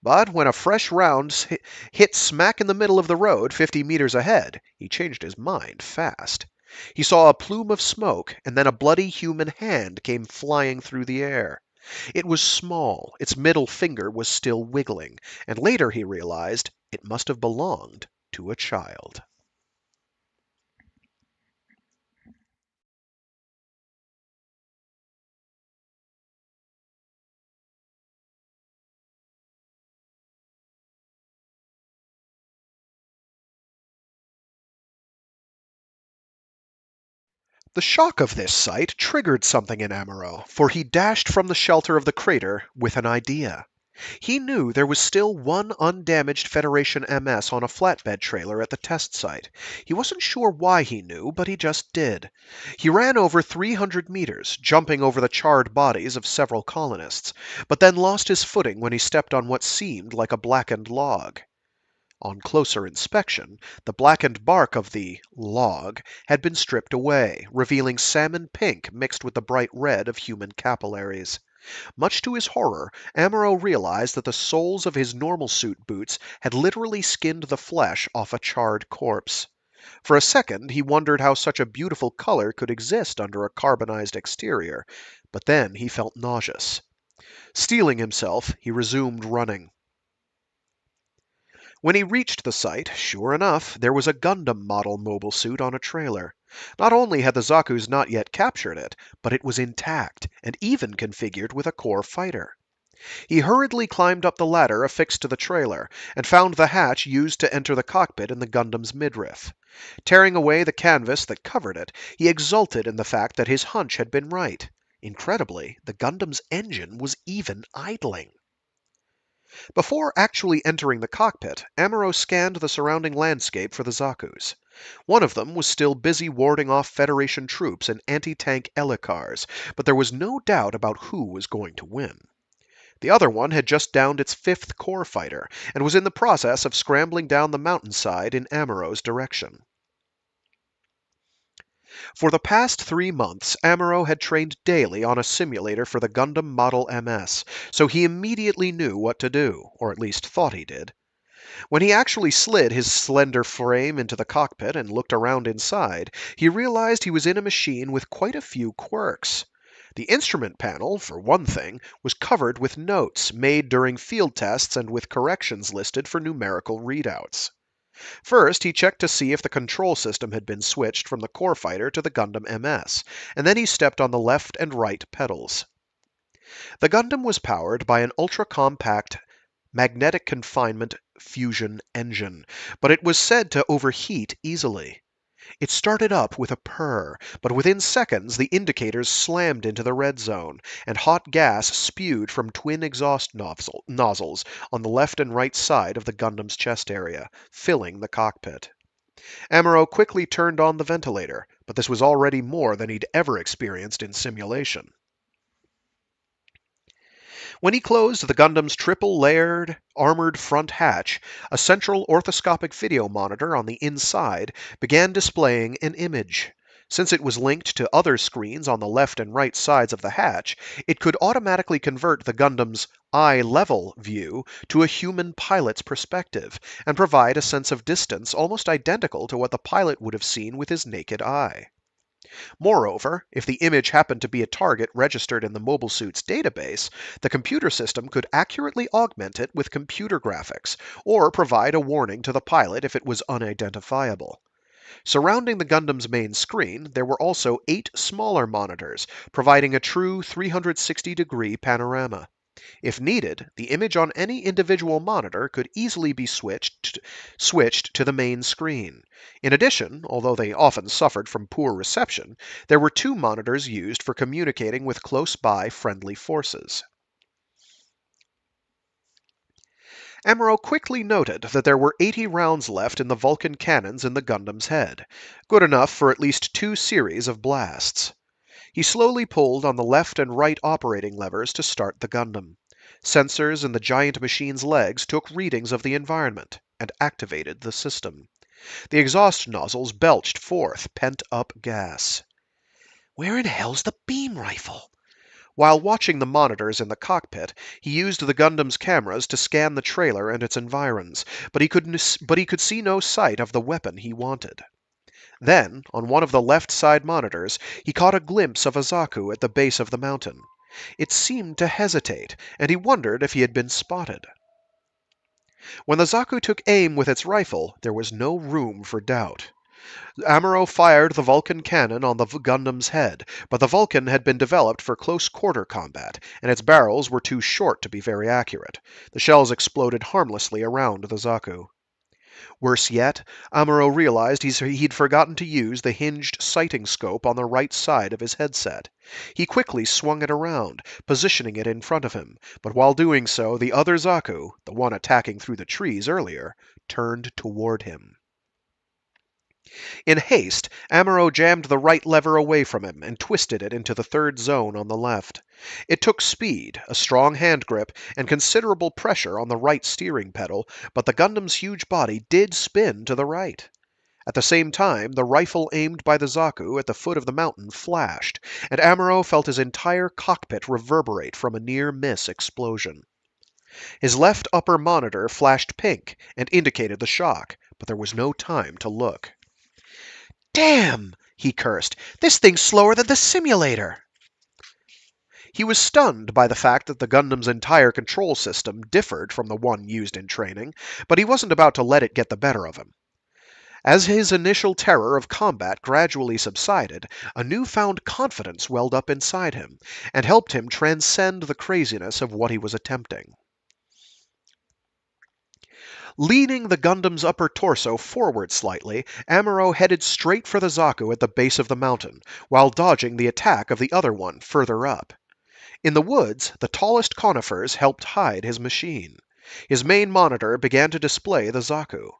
But when a fresh round hit smack in the middle of the road 50 meters ahead, he changed his mind fast. He saw a plume of smoke, and then a bloody human hand came flying through the air. It was small, its middle finger was still wiggling, and later he realized it must have belonged to a child. The shock of this sight triggered something in Amuro, for he dashed from the shelter of the crater with an idea. He knew there was still one undamaged Federation MS on a flatbed trailer at the test site. He wasn't sure why he knew, but he just did. He ran over 300 meters, jumping over the charred bodies of several colonists, but then lost his footing when he stepped on what seemed like a blackened log. On closer inspection, the blackened bark of the log had been stripped away, revealing salmon pink mixed with the bright red of human capillaries. Much to his horror, Amuro realized that the soles of his normal suit boots had literally skinned the flesh off a charred corpse. For a second, he wondered how such a beautiful color could exist under a carbonized exterior, but then he felt nauseous. Steeling himself, he resumed running. When he reached the site, sure enough, there was a Gundam model mobile suit on a trailer. Not only had the Zaku's not yet captured it, but it was intact, and even configured with a core fighter. He hurriedly climbed up the ladder affixed to the trailer, and found the hatch used to enter the cockpit in the Gundam's midriff. Tearing away the canvas that covered it, he exulted in the fact that his hunch had been right. Incredibly, the Gundam's engine was even idling. Before actually entering the cockpit, Amuro scanned the surrounding landscape for the Zakus. One of them was still busy warding off Federation troops and anti-tank Elikars, but there was no doubt about who was going to win. The other one had just downed its 5th core fighter, and was in the process of scrambling down the mountainside in Amuro's direction. For the past 3 months, Amuro had trained daily on a simulator for the Gundam Model MS, so he immediately knew what to do, or at least thought he did. When he actually slid his slender frame into the cockpit and looked around inside, he realized he was in a machine with quite a few quirks. The instrument panel, for one thing, was covered with notes made during field tests and with corrections listed for numerical readouts. First, he checked to see if the control system had been switched from the core fighter to the Gundam MS, and then he stepped on the left and right pedals. The Gundam was powered by an ultra-compact magnetic confinement fusion engine, but it was said to overheat easily. It started up with a purr, but within seconds the indicators slammed into the red zone, and hot gas spewed from twin exhaust nozzles on the left and right side of the Gundam's chest area, filling the cockpit. Amuro quickly turned on the ventilator, but this was already more than he'd ever experienced in simulation. When he closed the Gundam's triple-layered, armored front hatch, a central orthoscopic video monitor on the inside began displaying an image. Since it was linked to other screens on the left and right sides of the hatch, it could automatically convert the Gundam's eye-level view to a human pilot's perspective, and provide a sense of distance almost identical to what the pilot would have seen with his naked eye. Moreover, if the image happened to be a target registered in the Mobile Suit's database, the computer system could accurately augment it with computer graphics, or provide a warning to the pilot if it was unidentifiable. Surrounding the Gundam's main screen, there were also 8 smaller monitors, providing a true 360-degree panorama. If needed, the image on any individual monitor could easily be switched to the main screen. In addition, although they often suffered from poor reception, there were 2 monitors used for communicating with close-by friendly forces. Amuro quickly noted that there were 80 rounds left in the Vulcan cannons in the Gundam's head, good enough for at least 2 series of blasts. He slowly pulled on the left and right operating levers to start the Gundam. Sensors in the giant machine's legs took readings of the environment and activated the system. The exhaust nozzles belched forth pent-up gas. Where in hell's the beam rifle? While watching the monitors in the cockpit, he used the Gundam's cameras to scan the trailer and its environs, but he could see no sight of the weapon he wanted. Then, on one of the left side monitors, he caught a glimpse of a Zaku at the base of the mountain. It seemed to hesitate, and he wondered if he had been spotted. When the Zaku took aim with its rifle, there was no room for doubt. Amuro fired the Vulcan cannon on the Gundam's head, but the Vulcan had been developed for close-quarter combat, and its barrels were too short to be very accurate. The shells exploded harmlessly around the Zaku. Worse yet, Amuro realized he'd forgotten to use the hinged sighting scope on the right side of his headset. He quickly swung it around, positioning it in front of him, but while doing so, the other Zaku, the one attacking through the trees earlier, turned toward him. In haste, Amuro jammed the right lever away from him and twisted it into the third zone on the left. It took speed, a strong hand grip, and considerable pressure on the right steering pedal, but the Gundam's huge body did spin to the right. At the same time, the rifle aimed by the Zaku at the foot of the mountain flashed, and Amuro felt his entire cockpit reverberate from a near-miss explosion. His left upper monitor flashed pink and indicated the shock, but there was no time to look. "Damn!" he cursed. "This thing's slower than the simulator!" He was stunned by the fact that the Gundam's entire control system differed from the one used in training, but he wasn't about to let it get the better of him. As his initial terror of combat gradually subsided, a newfound confidence welled up inside him, and helped him transcend the craziness of what he was attempting. Leaning the Gundam's upper torso forward slightly, Amuro headed straight for the Zaku at the base of the mountain, while dodging the attack of the other one further up. In the woods, the tallest conifers helped hide his machine. His main monitor began to display the Zaku.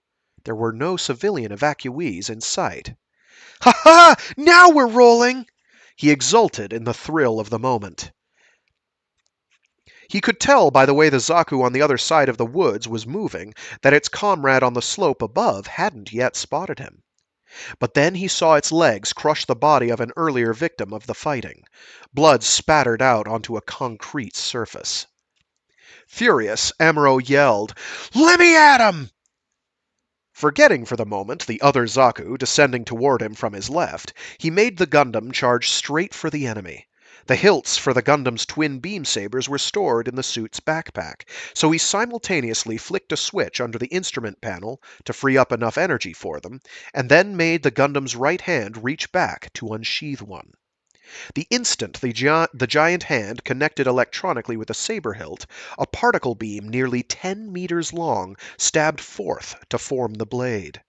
There were no civilian evacuees in sight. "Ha ha! Now we're rolling!" He exulted in the thrill of the moment. He could tell by the way the Zaku on the other side of the woods was moving that its comrade on the slope above hadn't yet spotted him. But then he saw its legs crush the body of an earlier victim of the fighting. Blood spattered out onto a concrete surface. Furious, Amuro yelled, "Let me at him!" Forgetting for the moment the other Zaku descending toward him from his left, he made the Gundam charge straight for the enemy. The hilts for the Gundam's twin beam sabers were stored in the suit's backpack, so he simultaneously flicked a switch under the instrument panel to free up enough energy for them, and then made the Gundam's right hand reach back to unsheath one. The instant the giant hand connected electronically with the saber hilt, a particle beam nearly 10 meters long stabbed forth to form the blade.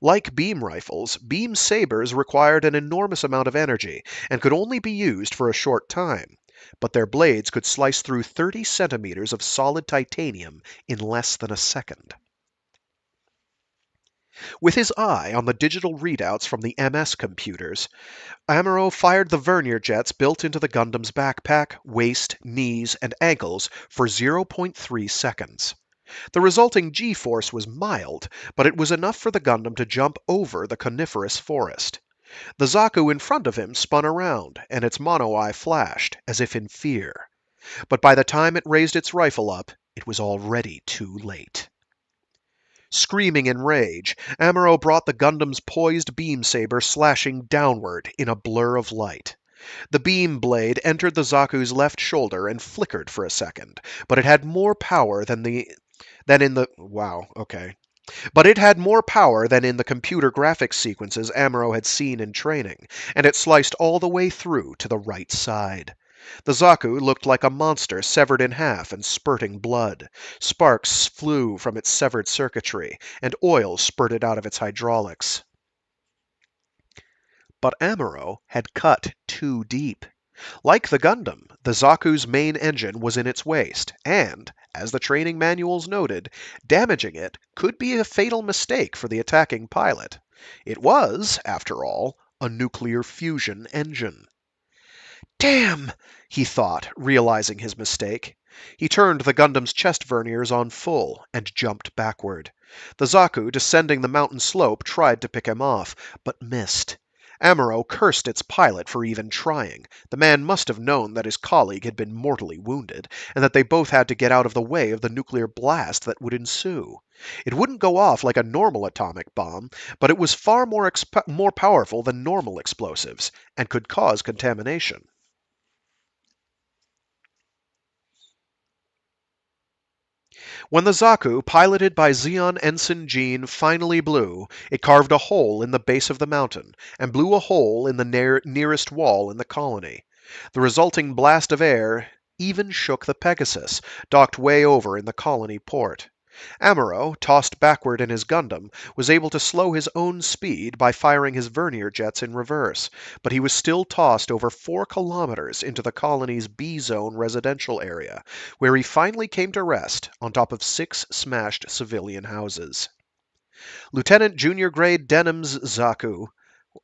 Like beam rifles, beam sabers required an enormous amount of energy and could only be used for a short time, but their blades could slice through 30 centimeters of solid titanium in less than a second. With his eye on the digital readouts from the MS computers, Amuro fired the vernier jets built into the Gundam's backpack, waist, knees, and ankles for 0.3 seconds. The resulting G-force was mild, but it was enough for the Gundam to jump over the coniferous forest. The Zaku in front of him spun around, and its mono eye flashed, as if in fear. But by the time it raised its rifle up, it was already too late. Screaming in rage, Amuro brought the Gundam's poised beam saber slashing downward in a blur of light. The beam blade entered the Zaku's left shoulder and flickered for a second, but it had more power than in the wow, okay. But it had more power than in the computer graphics sequences Amuro had seen in training, and it sliced all the way through to the right side. The Zaku looked like a monster severed in half and spurting blood. Sparks flew from its severed circuitry, and oil spurted out of its hydraulics. But Amuro had cut too deep. Like the Gundam, the Zaku's main engine was in its waist, and, as the training manuals noted, damaging it could be a fatal mistake for the attacking pilot. It was, after all, a nuclear fusion engine. Damn! He thought, realizing his mistake. He turned the Gundam's chest verniers on full and jumped backward. The Zaku, descending the mountain slope, tried to pick him off, but missed. Amuro cursed its pilot for even trying. The man must have known that his colleague had been mortally wounded, and that they both had to get out of the way of the nuclear blast that would ensue. It wouldn't go off like a normal atomic bomb, but it was far more powerful than normal explosives, and could cause contamination. When the Zaku, piloted by Zeon Ensign Jean, finally blew, it carved a hole in the base of the mountain, and blew a hole in the nearest wall in the colony. The resulting blast of air even shook the Pegasus, docked way over in the colony port. Amuro, tossed backward in his Gundam, was able to slow his own speed by firing his vernier jets in reverse, but he was still tossed over 4 kilometers into the colony's B-zone residential area, where he finally came to rest on top of 6 smashed civilian houses. Lieutenant Junior Grade Denham's Zaku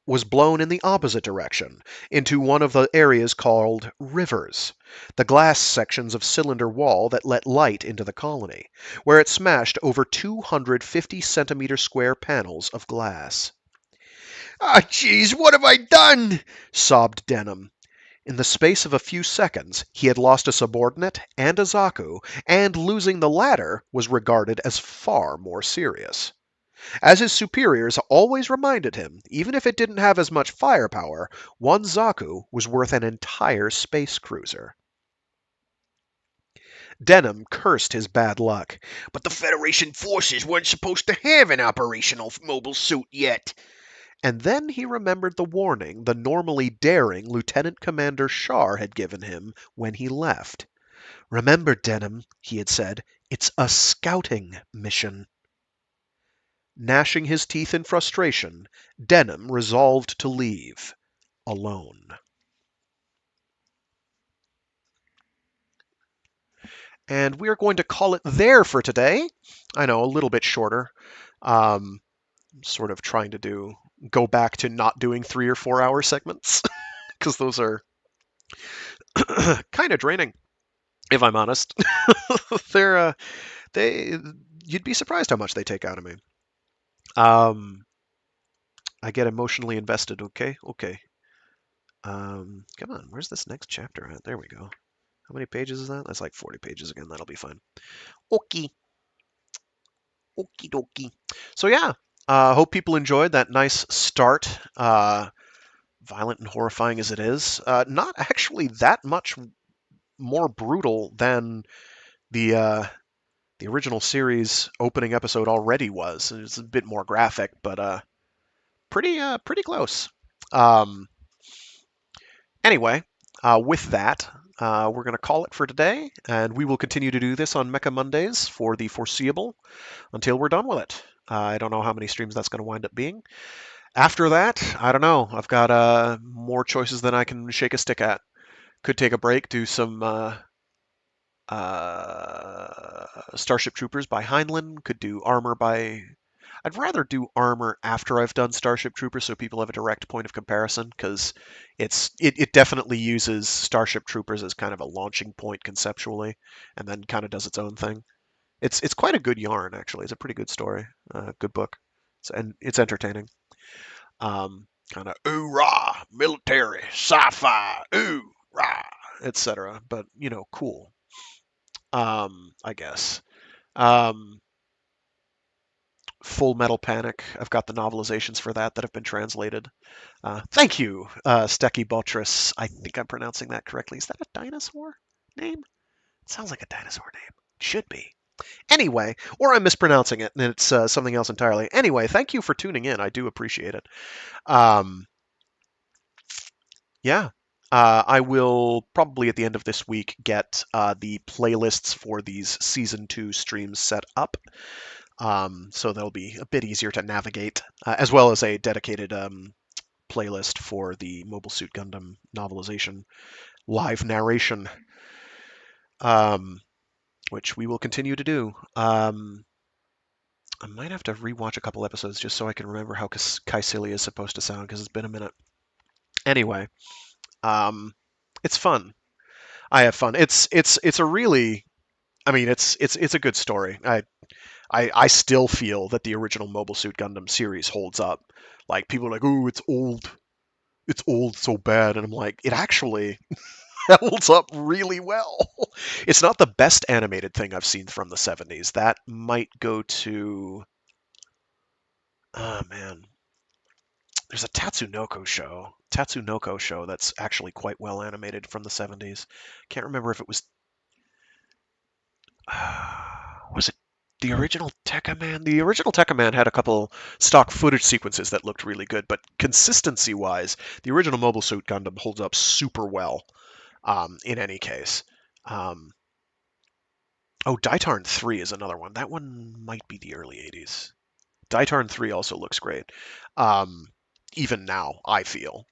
was blown in the opposite direction, into one of the areas called rivers, the glass sections of cylinder wall that let light into the colony, where it smashed over 250-centimeter square panels of glass. Ah, jeez, what have I done? Sobbed Denham. In the space of a few seconds, he had lost a subordinate and a Zaku, and losing the latter was regarded as far more serious. As his superiors always reminded him, even if it didn't have as much firepower, one Zaku was worth an entire space cruiser. Denham cursed his bad luck. But the Federation forces weren't supposed to have an operational mobile suit yet. And then he remembered the warning the normally daring Lieutenant Commander Char had given him when he left. Remember, Denham, he had said, it's a scouting mission. Gnashing his teeth in frustration, Denham resolved to leave alone. And we're going to call it there for today. I know, a little bit shorter. Sort of trying to go back to not doing 3 or 4 hour segments because those are kind of draining, if I'm honest. They you'd be surprised how much they take out of me. I get emotionally invested. Okay. Come on, where's this next chapter at? There we go. How many pages is that? That's like 40 pages again. That'll be fine. Okay. Okie dokie. So yeah, hope people enjoyed that nice start. Violent and horrifying as it is, not actually that much more brutal than the original series opening episode already was. It's a bit more graphic, but pretty close. Anyway, with that, we're going to call it for today, and we will continue to do this on Mecha Mondays for the foreseeable until we're done with it. I don't know how many streams that's going to wind up being. After that, I don't know. I've got more choices than I can shake a stick at. Could take a break, do some Starship Troopers by Heinlein. Could do Armor by... I'd rather do Armor after I've done Starship Troopers so people have a direct point of comparison, because it definitely uses Starship Troopers as kind of a launching point conceptually, and then kind of does its own thing. It's quite a good yarn, actually. It's a pretty good story, good book, and it's entertaining. kind of ooh rah, military, sci-fi, ooh rah, etc. But cool. I guess. Um, Full Metal Panic. I've got the novelizations for that have been translated. Thank you, Stecky Botris. I think I'm pronouncing that correctly. Is that a dinosaur name? It sounds like a dinosaur name. Should be. Anyway, or I'm mispronouncing it and it's something else entirely. Anyway, thank you for tuning in. I do appreciate it. Um, yeah. I will probably at the end of this week get the playlists for these season 2 streams set up. So they'll be a bit easier to navigate, as well as a dedicated playlist for the Mobile Suit Gundam novelization live narration, um, which we will continue to do. I might have to rewatch a couple episodes just so I can remember how Caecilia is supposed to sound because it's been a minute. Anyway, um, it's fun. I have fun. It's a really, I mean, it's a good story. I still feel that the original Mobile Suit Gundam series holds up. Like people are like, "Oh, it's old, so bad," and I'm like, it actually holds up really well. It's not the best animated thing I've seen from the 70s. That might go to, oh man, there's a Tatsunoko show that's actually quite well animated from the 70s. Can't remember if it was it the original Tekka Man? The original Tekka Man had a couple stock footage sequences that looked really good, but consistency wise, the original Mobile Suit Gundam holds up super well. In any case. Um, oh, Daitarn 3 is another one. That one might be the early 80s. Daitarn 3 also looks great. Um, even now, I feel.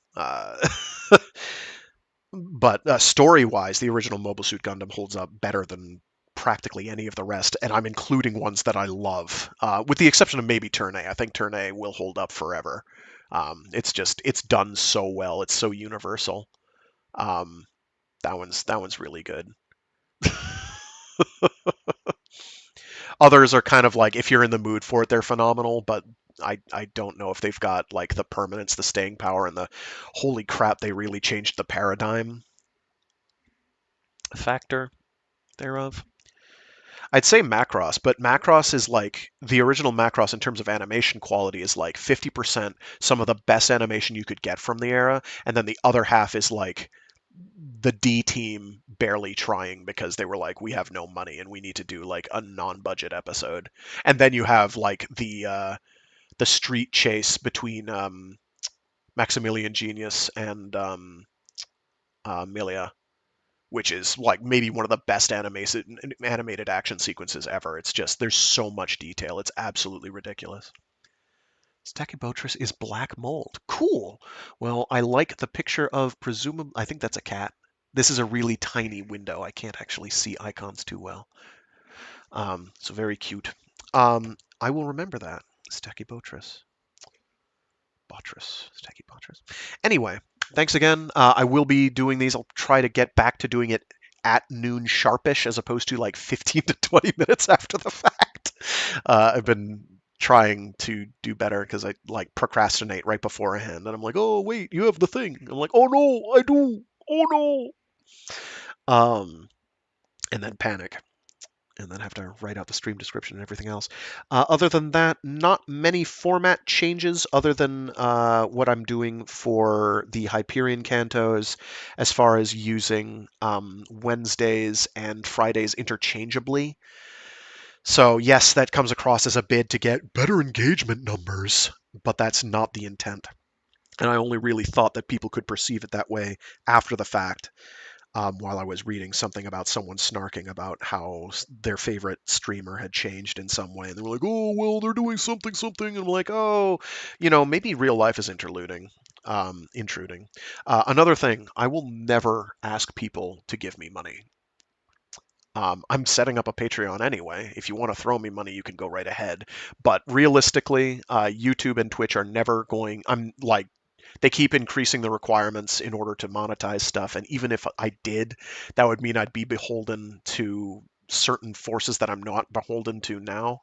But story-wise, the original Mobile Suit Gundam holds up better than practically any of the rest, and I'm including ones that I love, with the exception of maybe Turn A. I think Turn A will hold up forever. It's done so well. It's so universal. Um, that one's really good. Others are kind of like if you're in the mood for it, they're phenomenal, but I don't know if they've got like the permanence, the staying power, and the holy crap, they really changed the paradigm factor thereof. I'd say Macross, but Macross is like the original Macross in terms of animation quality is like 50% some of the best animation you could get from the era, and then the other half is like the D team barely trying because they were like, we have no money and we need to do like a non-budget episode. And then you have like the street chase between Maximilian Genius and Milia, which is like maybe one of the best animated action sequences ever. It's just there's so much detail. It's absolutely ridiculous. Stachybotrys is black mold. Cool. Well, I like the picture of presumably, I think that's a cat. This is a really tiny window. I can't actually see icons too well. So very cute. I will remember that. Stachybotrys. Stachybotrys. Anyway, thanks again. I will be doing these. I'll try to get back to doing it at noon sharpish as opposed to like 15 to 20 minutes after the fact. I've been trying to do better because I like procrastinate right beforehand, and I'm like, oh wait, you have the thing. I'm like, oh no, I do. Oh no. And then panic, and then have to write out the stream description and everything else. Other than that, not many format changes other than what I'm doing for the Hyperion Cantos as far as using Wednesdays and Fridays interchangeably. So yes, that comes across as a bid to get better engagement numbers, but that's not the intent. And I only really thought that people could perceive it that way after the fact, while I was reading something about someone snarking about how their favorite streamer had changed in some way. And they were like, oh, well, they're doing something, something. And I'm like, oh, maybe real life is intruding. Another thing, I will never ask people to give me money. I'm setting up a Patreon anyway. If you want to throw me money, you can go right ahead. But realistically, YouTube and Twitch are never going. I'm like, they keep increasing the requirements in order to monetize stuff. And even if I did, that would mean I'd be beholden to certain forces that I'm not beholden to now.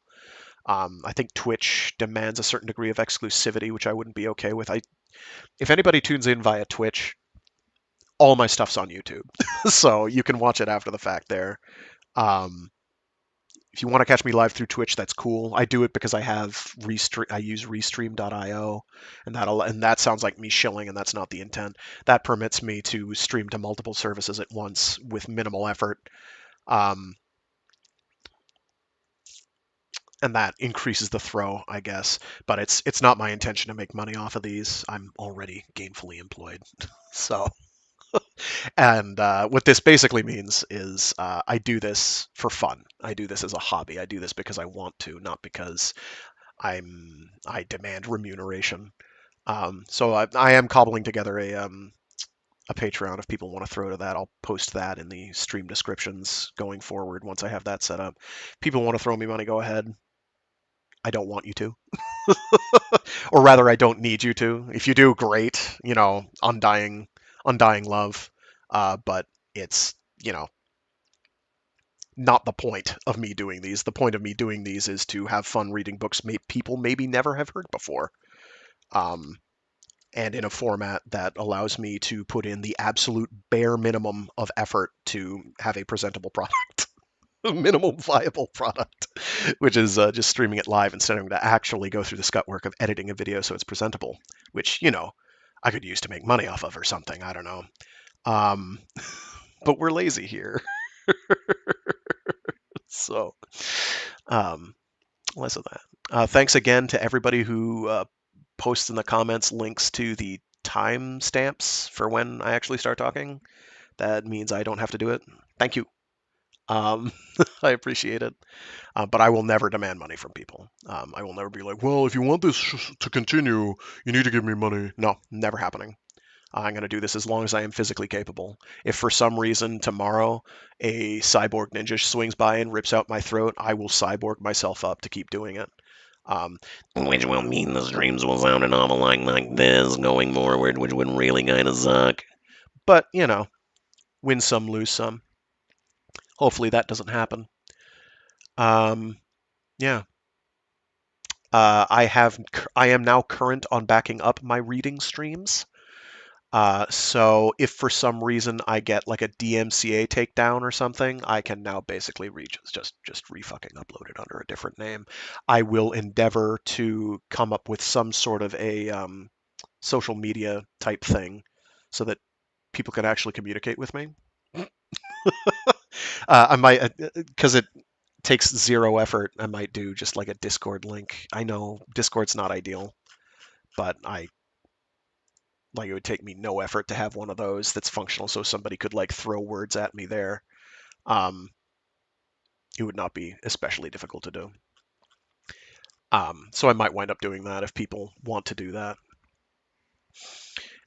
I think Twitch demands a certain degree of exclusivity, which I wouldn't be okay with. If anybody tunes in via Twitch, all my stuff's on YouTube, so you can watch it after the fact there. Um, if you want to catch me live through Twitch, that's cool. I do it because I have restream. I use restream.io, and that sounds like me shilling, and that's not the intent. That permits me to stream to multiple services at once with minimal effort, um, and that increases the throw, I guess. But it's not my intention to make money off of these. I'm already gainfully employed, so. And what this basically means is I do this for fun. I do this as a hobby. I do this because I want to, not because I demand remuneration. So I am cobbling together a Patreon. If people want to throw to that, I'll post that in the stream descriptions going forward once I have that set up. People want to throw me money, go ahead. I don't want you to, or rather, I don't need you to. If you do, great. Undying love. But it's not the point of me doing these. The point of me doing these is to have fun reading books people maybe never have heard before. Um, and in a format that allows me to put in the absolute bare minimum of effort to have a presentable product, minimum viable product, which is just streaming it live instead of having to actually go through the scut work of editing a video so it's presentable, which, I could use to make money off of or something. I don't know. Um, but we're lazy here. So, um, less of that. Thanks again to everybody who posts in the comments links to the timestamps for when I actually start talking. That means I don't have to do it. Thank you. Um, I appreciate it. But I will never demand money from people. I will never be like, well, if you want this to continue, you need to give me money. No, never happening. I'm going to do this as long as I am physically capable. If for some reason tomorrow a cyborg ninja swings by and rips out my throat, I will cyborg myself up to keep doing it. Which will mean the streams will sound an awful lot like this going forward, which would really kind of suck. But, win some, lose some. Hopefully that doesn't happen. Yeah. I am now current on backing up my reading streams. So if for some reason I get like a DMCA takedown or something, I can now basically just re-fucking upload it under a different name. I will endeavor to come up with some sort of a social media type thing so that people can actually communicate with me. I might, because it takes zero effort, I might do just like a Discord link. I know Discord's not ideal, but it would take me no effort to have one of those that's functional so somebody could like throw words at me there. Um, it would not be especially difficult to do. So I might wind up doing that if people want to do that.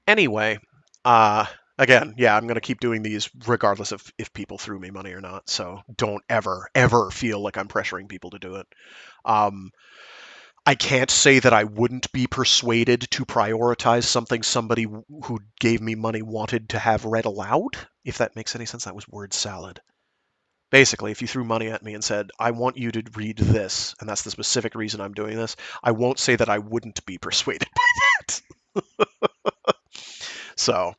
Anyway, again, yeah, I'm going to keep doing these regardless of if people threw me money or not. So don't ever feel like I'm pressuring people to do it. I can't say that I wouldn't be persuaded to prioritize something somebody who gave me money wanted to have read aloud, if that makes any sense. That was word salad. Basically, if you threw money at me and said, I want you to read this, and that's the specific reason I'm doing this, I won't say that I wouldn't be persuaded by that. So,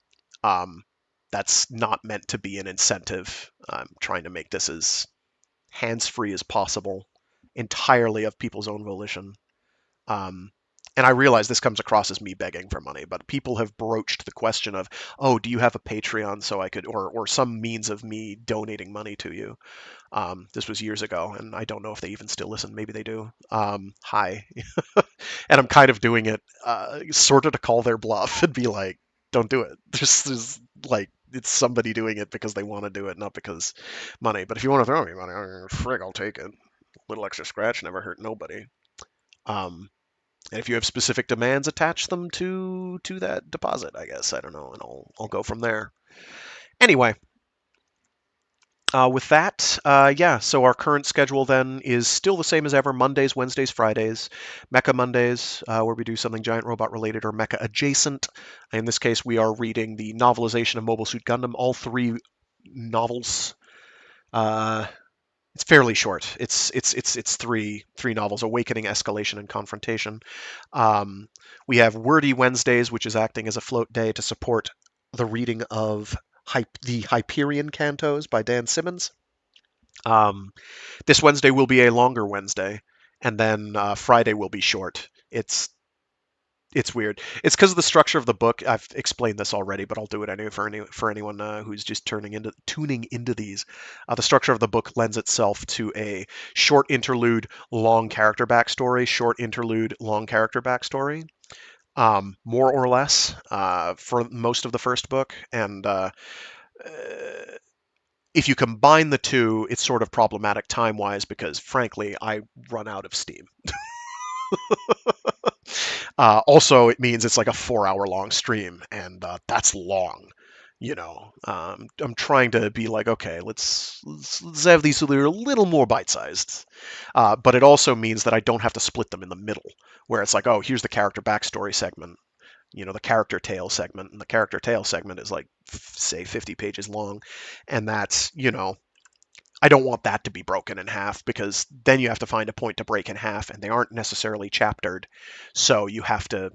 that's not meant to be an incentive. I'm trying to make this as hands-free as possible, entirely of people's own volition. And I realize this comes across as me begging for money, but people have broached the question of, oh, do you have a Patreon so I could, or some means of me donating money to you? This was years ago, and I don't know if they even still listen. Maybe they do. Hi. And I'm kind of doing it sort of to call their bluff and be like, don't do it. There's like, it's somebody doing it because they want to do it, not because money. But if you want to throw me money, frig, I'll take it. A little extra scratch never hurt nobody. And if you have specific demands, attach them to that deposit, I guess. I don't know, and I'll go from there. Anyway, with that, yeah, so our current schedule then is still the same as ever: Mondays, Wednesdays, Fridays. Mecha Mondays, where we do something giant robot related or mecha adjacent. In this case, we are reading the novelization of Mobile Suit Gundam, all three novels. It's fairly short. It's three novels: Awakening, Escalation, and Confrontation. Um, we have Wordy Wednesdays, which is acting as a float day to support the reading of the Hyperion Cantos by Dan Simmons. Um, this Wednesday will be a longer Wednesday, and then Friday will be short. It's weird. It's because of the structure of the book. I've explained this already, but I'll do it anyway for anyone who's just tuning into these. The structure of the book lends itself to a short interlude, long character backstory, short interlude, long character backstory, more or less for most of the first book. And if you combine the two, it's sort of problematic time-wise because, frankly, I run out of steam. Also, it means it's like a 4 hour long stream, and that's long. I'm trying to be like, okay, let's have these so they're a little more bite sized. But it also means that I don't have to split them in the middle, where it's like, oh, here's the character backstory segment, the character tale segment, and the character tale segment is like, say, 50 pages long, and that's, I don't want that to be broken in half because then you have to find a point to break in half, and they aren't necessarily chaptered, so you have to.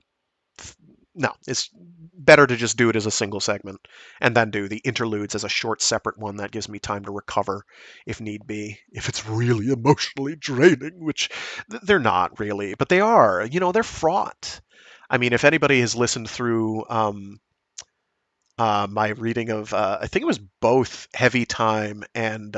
No, it's better to just do it as a single segment and then do the interludes as a short separate one that gives me time to recover if need be. If it's really emotionally draining, which they're not really, but they are. They're fraught. I mean, if anybody has listened through my reading of, I think it was both Heavy Time and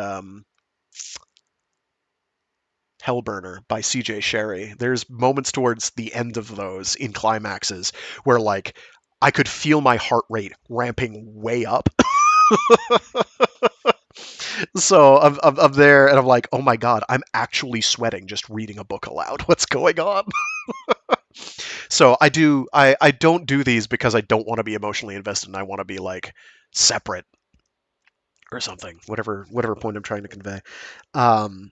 Hellburner by CJ Sherry. There's moments towards the end of those in climaxes where like I could feel my heart rate ramping way up. So I'm there and I'm like, oh my god, I'm actually sweating just reading a book aloud. What's going on? So I don't do these because I don't want to be emotionally invested and I want to be like separate or something. Whatever point I'm trying to convey. Um,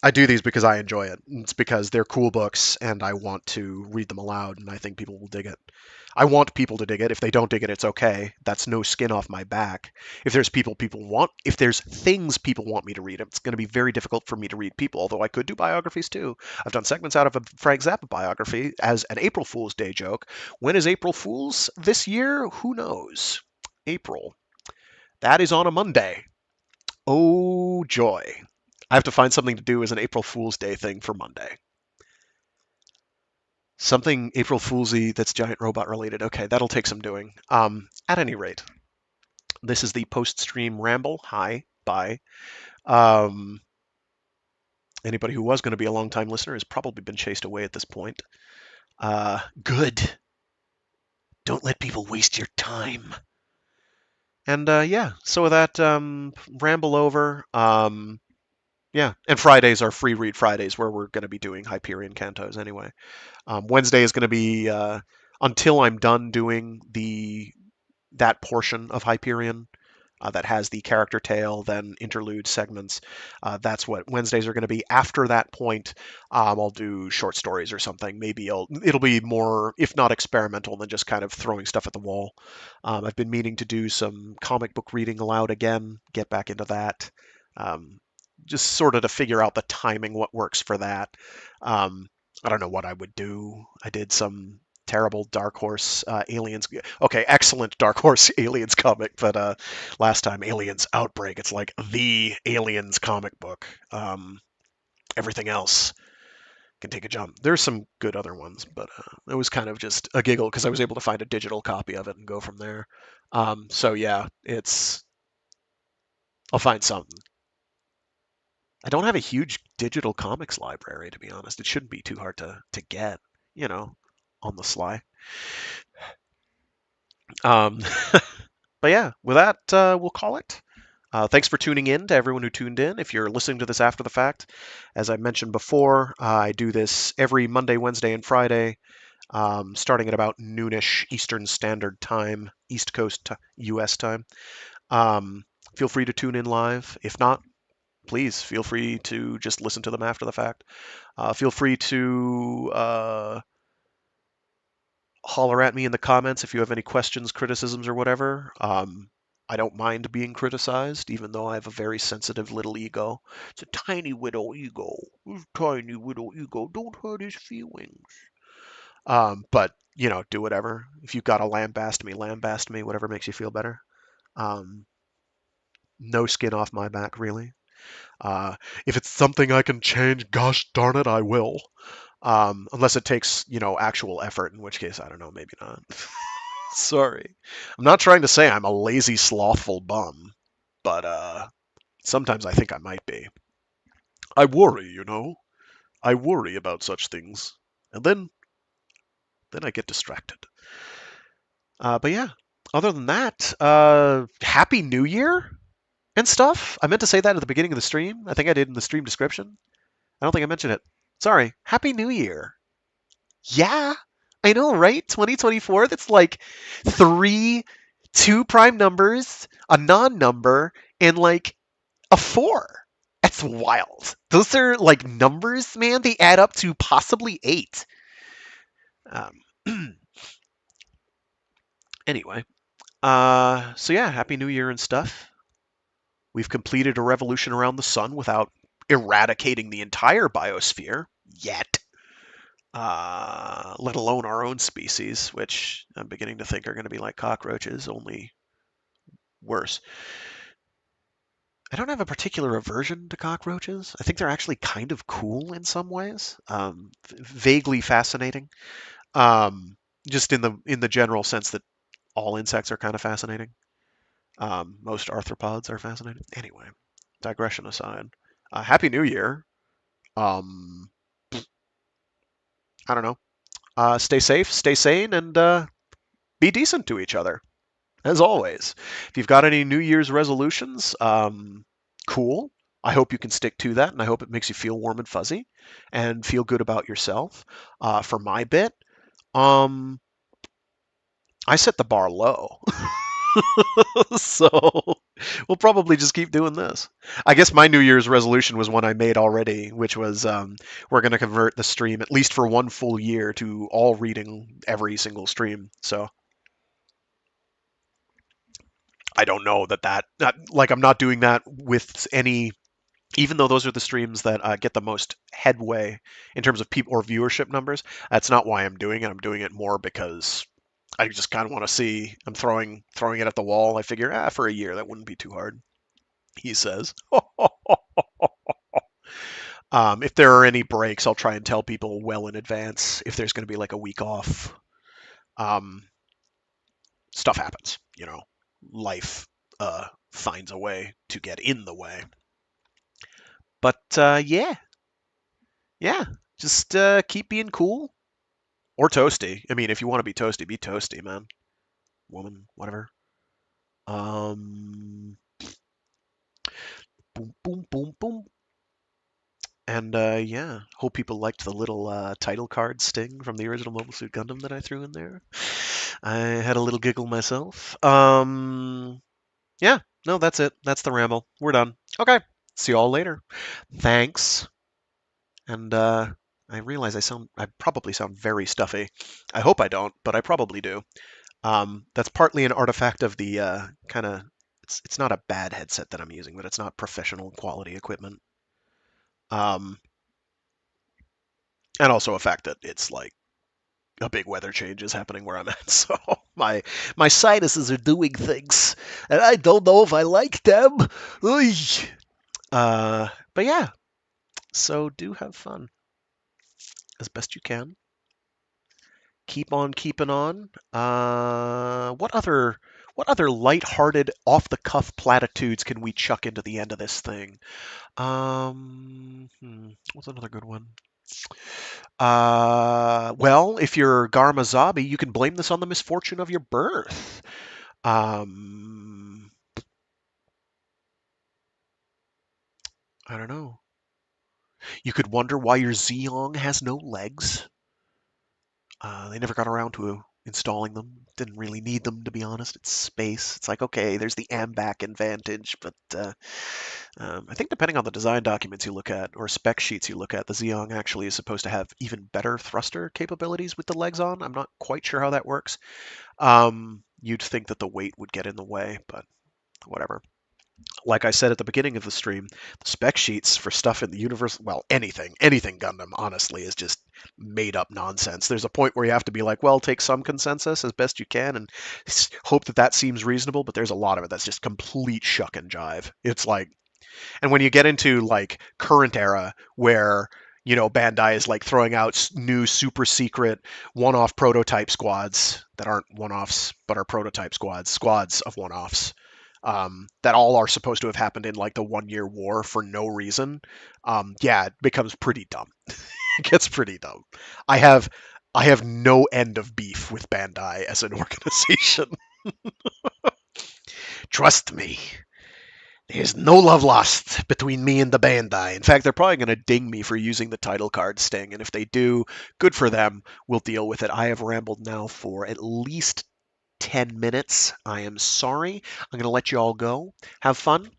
I do these because I enjoy it. It's because they're cool books and I want to read them aloud and I think people will dig it. I want people to dig it. If they don't dig it, it's okay. That's no skin off my back. If there's things people want me to read, it's going to be very difficult for me to read people, although I could do biographies too. I've done segments out of a Frank Zappa biography as an April Fool's Day joke. When is April Fool's this year? Who knows? April. That is on a Monday. Oh, joy. I have to find something to do as an April Fool's Day thing for Monday. Something April Foolsy that's giant robot related. Okay, that'll take some doing. At any rate, this is the post-stream ramble. Hi, bye. Um, Anybody who was going to be a long-time listener has probably been chased away at this point. Good. Don't let people waste your time. And yeah, so with that ramble over, yeah, and Fridays are free read Fridays where we're going to be doing Hyperion Cantos anyway. Wednesday is going to be until I'm done doing that portion of Hyperion that has the character tale, then interlude segments. That's what Wednesdays are going to be. After that point, I'll do short stories or something. Maybe it'll be more, if not experimental, than just kind of throwing stuff at the wall. I've been meaning to do some comic book reading aloud again. Get back into that. Um, just sort of to figure out the timing, what works for that. Um, I don't know what I would do. I did some terrible Dark Horse Aliens. Okay, excellent Dark Horse Aliens comic, but last time Aliens Outbreak, it's like the Aliens comic book. Everything else can take a jump. There's some good other ones, but it was kind of just a giggle because I was able to find a digital copy of it and go from there. So yeah, I'll find something. I don't have a huge digital comics library, to be honest. It shouldn't be too hard to get, you know, on the sly. Um, but yeah, with that, we'll call it. Thanks for tuning in to everyone who tuned in. If you're listening to this after the fact, as I mentioned before, I do this every Monday, Wednesday, and Friday, starting at about noonish Eastern Standard Time, East Coast U.S. time. Um, Feel free to tune in live. If not, please feel free to just listen to them after the fact. Feel free to holler at me in the comments if you have any questions, criticisms, or whatever. I don't mind being criticized, even though I have a very sensitive little ego. It's a tiny little ego. Tiny little ego. Don't hurt his feelings. But do whatever. If you've got to lambast me, whatever makes you feel better. Um, no skin off my back, really. Uh, if it's something I can change, gosh darn it, I will. Unless it takes, actual effort, in which case, I don't know, maybe not. Sorry. I'm not trying to say I'm a lazy, slothful bum, but sometimes I think I might be. I worry, I worry about such things. And then I get distracted. But yeah, other than that, Happy New Year and stuff. I meant to say that at the beginning of the stream. I think I did in the stream description. I don't think I mentioned it. Sorry. Happy New Year. Yeah, I know, right? 2024. That's like three, two prime numbers, a non-number, and like a four. That's wild. Those are like numbers, man. They add up to possibly eight. Um, anyway, so yeah, Happy New Year and stuff. We've completed a revolution around the sun without eradicating the entire biosphere yet. Let alone our own species, which I'm beginning to think are going to be like cockroaches, only worse. I don't have a particular aversion to cockroaches. I think they're actually kind of cool in some ways, vaguely fascinating. Um, just in the general sense that all insects are kind of fascinating. Most arthropods are fascinating. Anyway, digression aside, Happy New Year. Um, I don't know. Stay safe, stay sane, and be decent to each other. As always, if you've got any New Year's resolutions, cool. I hope you can stick to that, and I hope it makes you feel warm and fuzzy and feel good about yourself. For my bit, um, I set the bar low. So we'll probably just keep doing this. I guess my New Year's resolution was one I made already, which was we're going to convert the stream, at least for one full year, to all reading every single stream. So I don't know like I'm not doing that with any, even though those are the streams that get the most headway in terms of people or viewership numbers. That's not why I'm doing it. I'm doing it more because I just kind of want to see. I'm throwing it at the wall. I figure, for a year that wouldn't be too hard. He says. If there are any breaks, I'll try and tell people well in advance if there's going to be like a week off. Um, Stuff happens, life finds a way to get in the way. But yeah, just keep being cool or toasty. I mean, if you want to be toasty, man, woman, whatever. Boom, boom, boom, boom. And yeah, hope people liked the little title card sting from the original Mobile Suit Gundam that I threw in there. I had a little giggle myself. Yeah, no, that's it. That's the ramble. We're done. Okay, see you all later. Thanks. And I realize I probably sound very stuffy. I hope I don't, but I probably do. That's partly an artifact of the kind of. It's not a bad headset that I'm using, but it's not professional quality equipment. Um, and also a fact that it's like a big weather change is happening where I'm at, so my sinuses are doing things, and I don't know if I like them. Oy. But yeah, so do have fun as best you can. Keep on keeping on. What other lighthearted, off-the-cuff platitudes can we chuck into the end of this thing? What's another good one? Well, if you're Garmazabi, you can blame this on the misfortune of your birth. Um, I don't know. You could wonder why your Zeong has no legs. They never got around to installing them. Didn't really need them, to be honest. It's space. It's like, okay, there's the AMBAC advantage, but I think depending on the design documents you look at or spec sheets you look at, the Zeong actually is supposed to have even better thruster capabilities with the legs on. I'm not quite sure how that works. You'd think that the weight would get in the way, but whatever. Like I said at the beginning of the stream, the spec sheets for stuff in the universe, well, anything Gundam, honestly, is just made up nonsense. There's a point where you have to be like, well, take some consensus as best you can and hope that that seems reasonable, but there's a lot of it that's just complete shuck and jive. It's like, and when you get into like current era where Bandai is like throwing out new super secret one-off prototype squads that aren't one-offs but are prototype squads of one-offs, that all are supposed to have happened in like the 1 year war for no reason. Yeah, it becomes pretty dumb. It gets pretty dumb. I have I have no end of beef with Bandai as an organization. Trust me, there's no love lost between me and the Bandai. In fact, they're probably going to ding me for using the title card sting, and if they do, good for them. We'll deal with it. I have rambled now for at least 10 minutes. I am sorry. I'm going to let you all go. Have fun.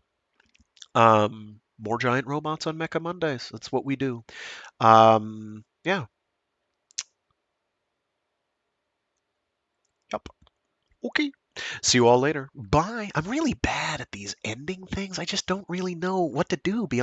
More giant robots on Mecha Mondays. That's what we do. Yeah. Yep. Okay. See you all later. Bye. I'm really bad at these ending things. I just don't really know what to do beyond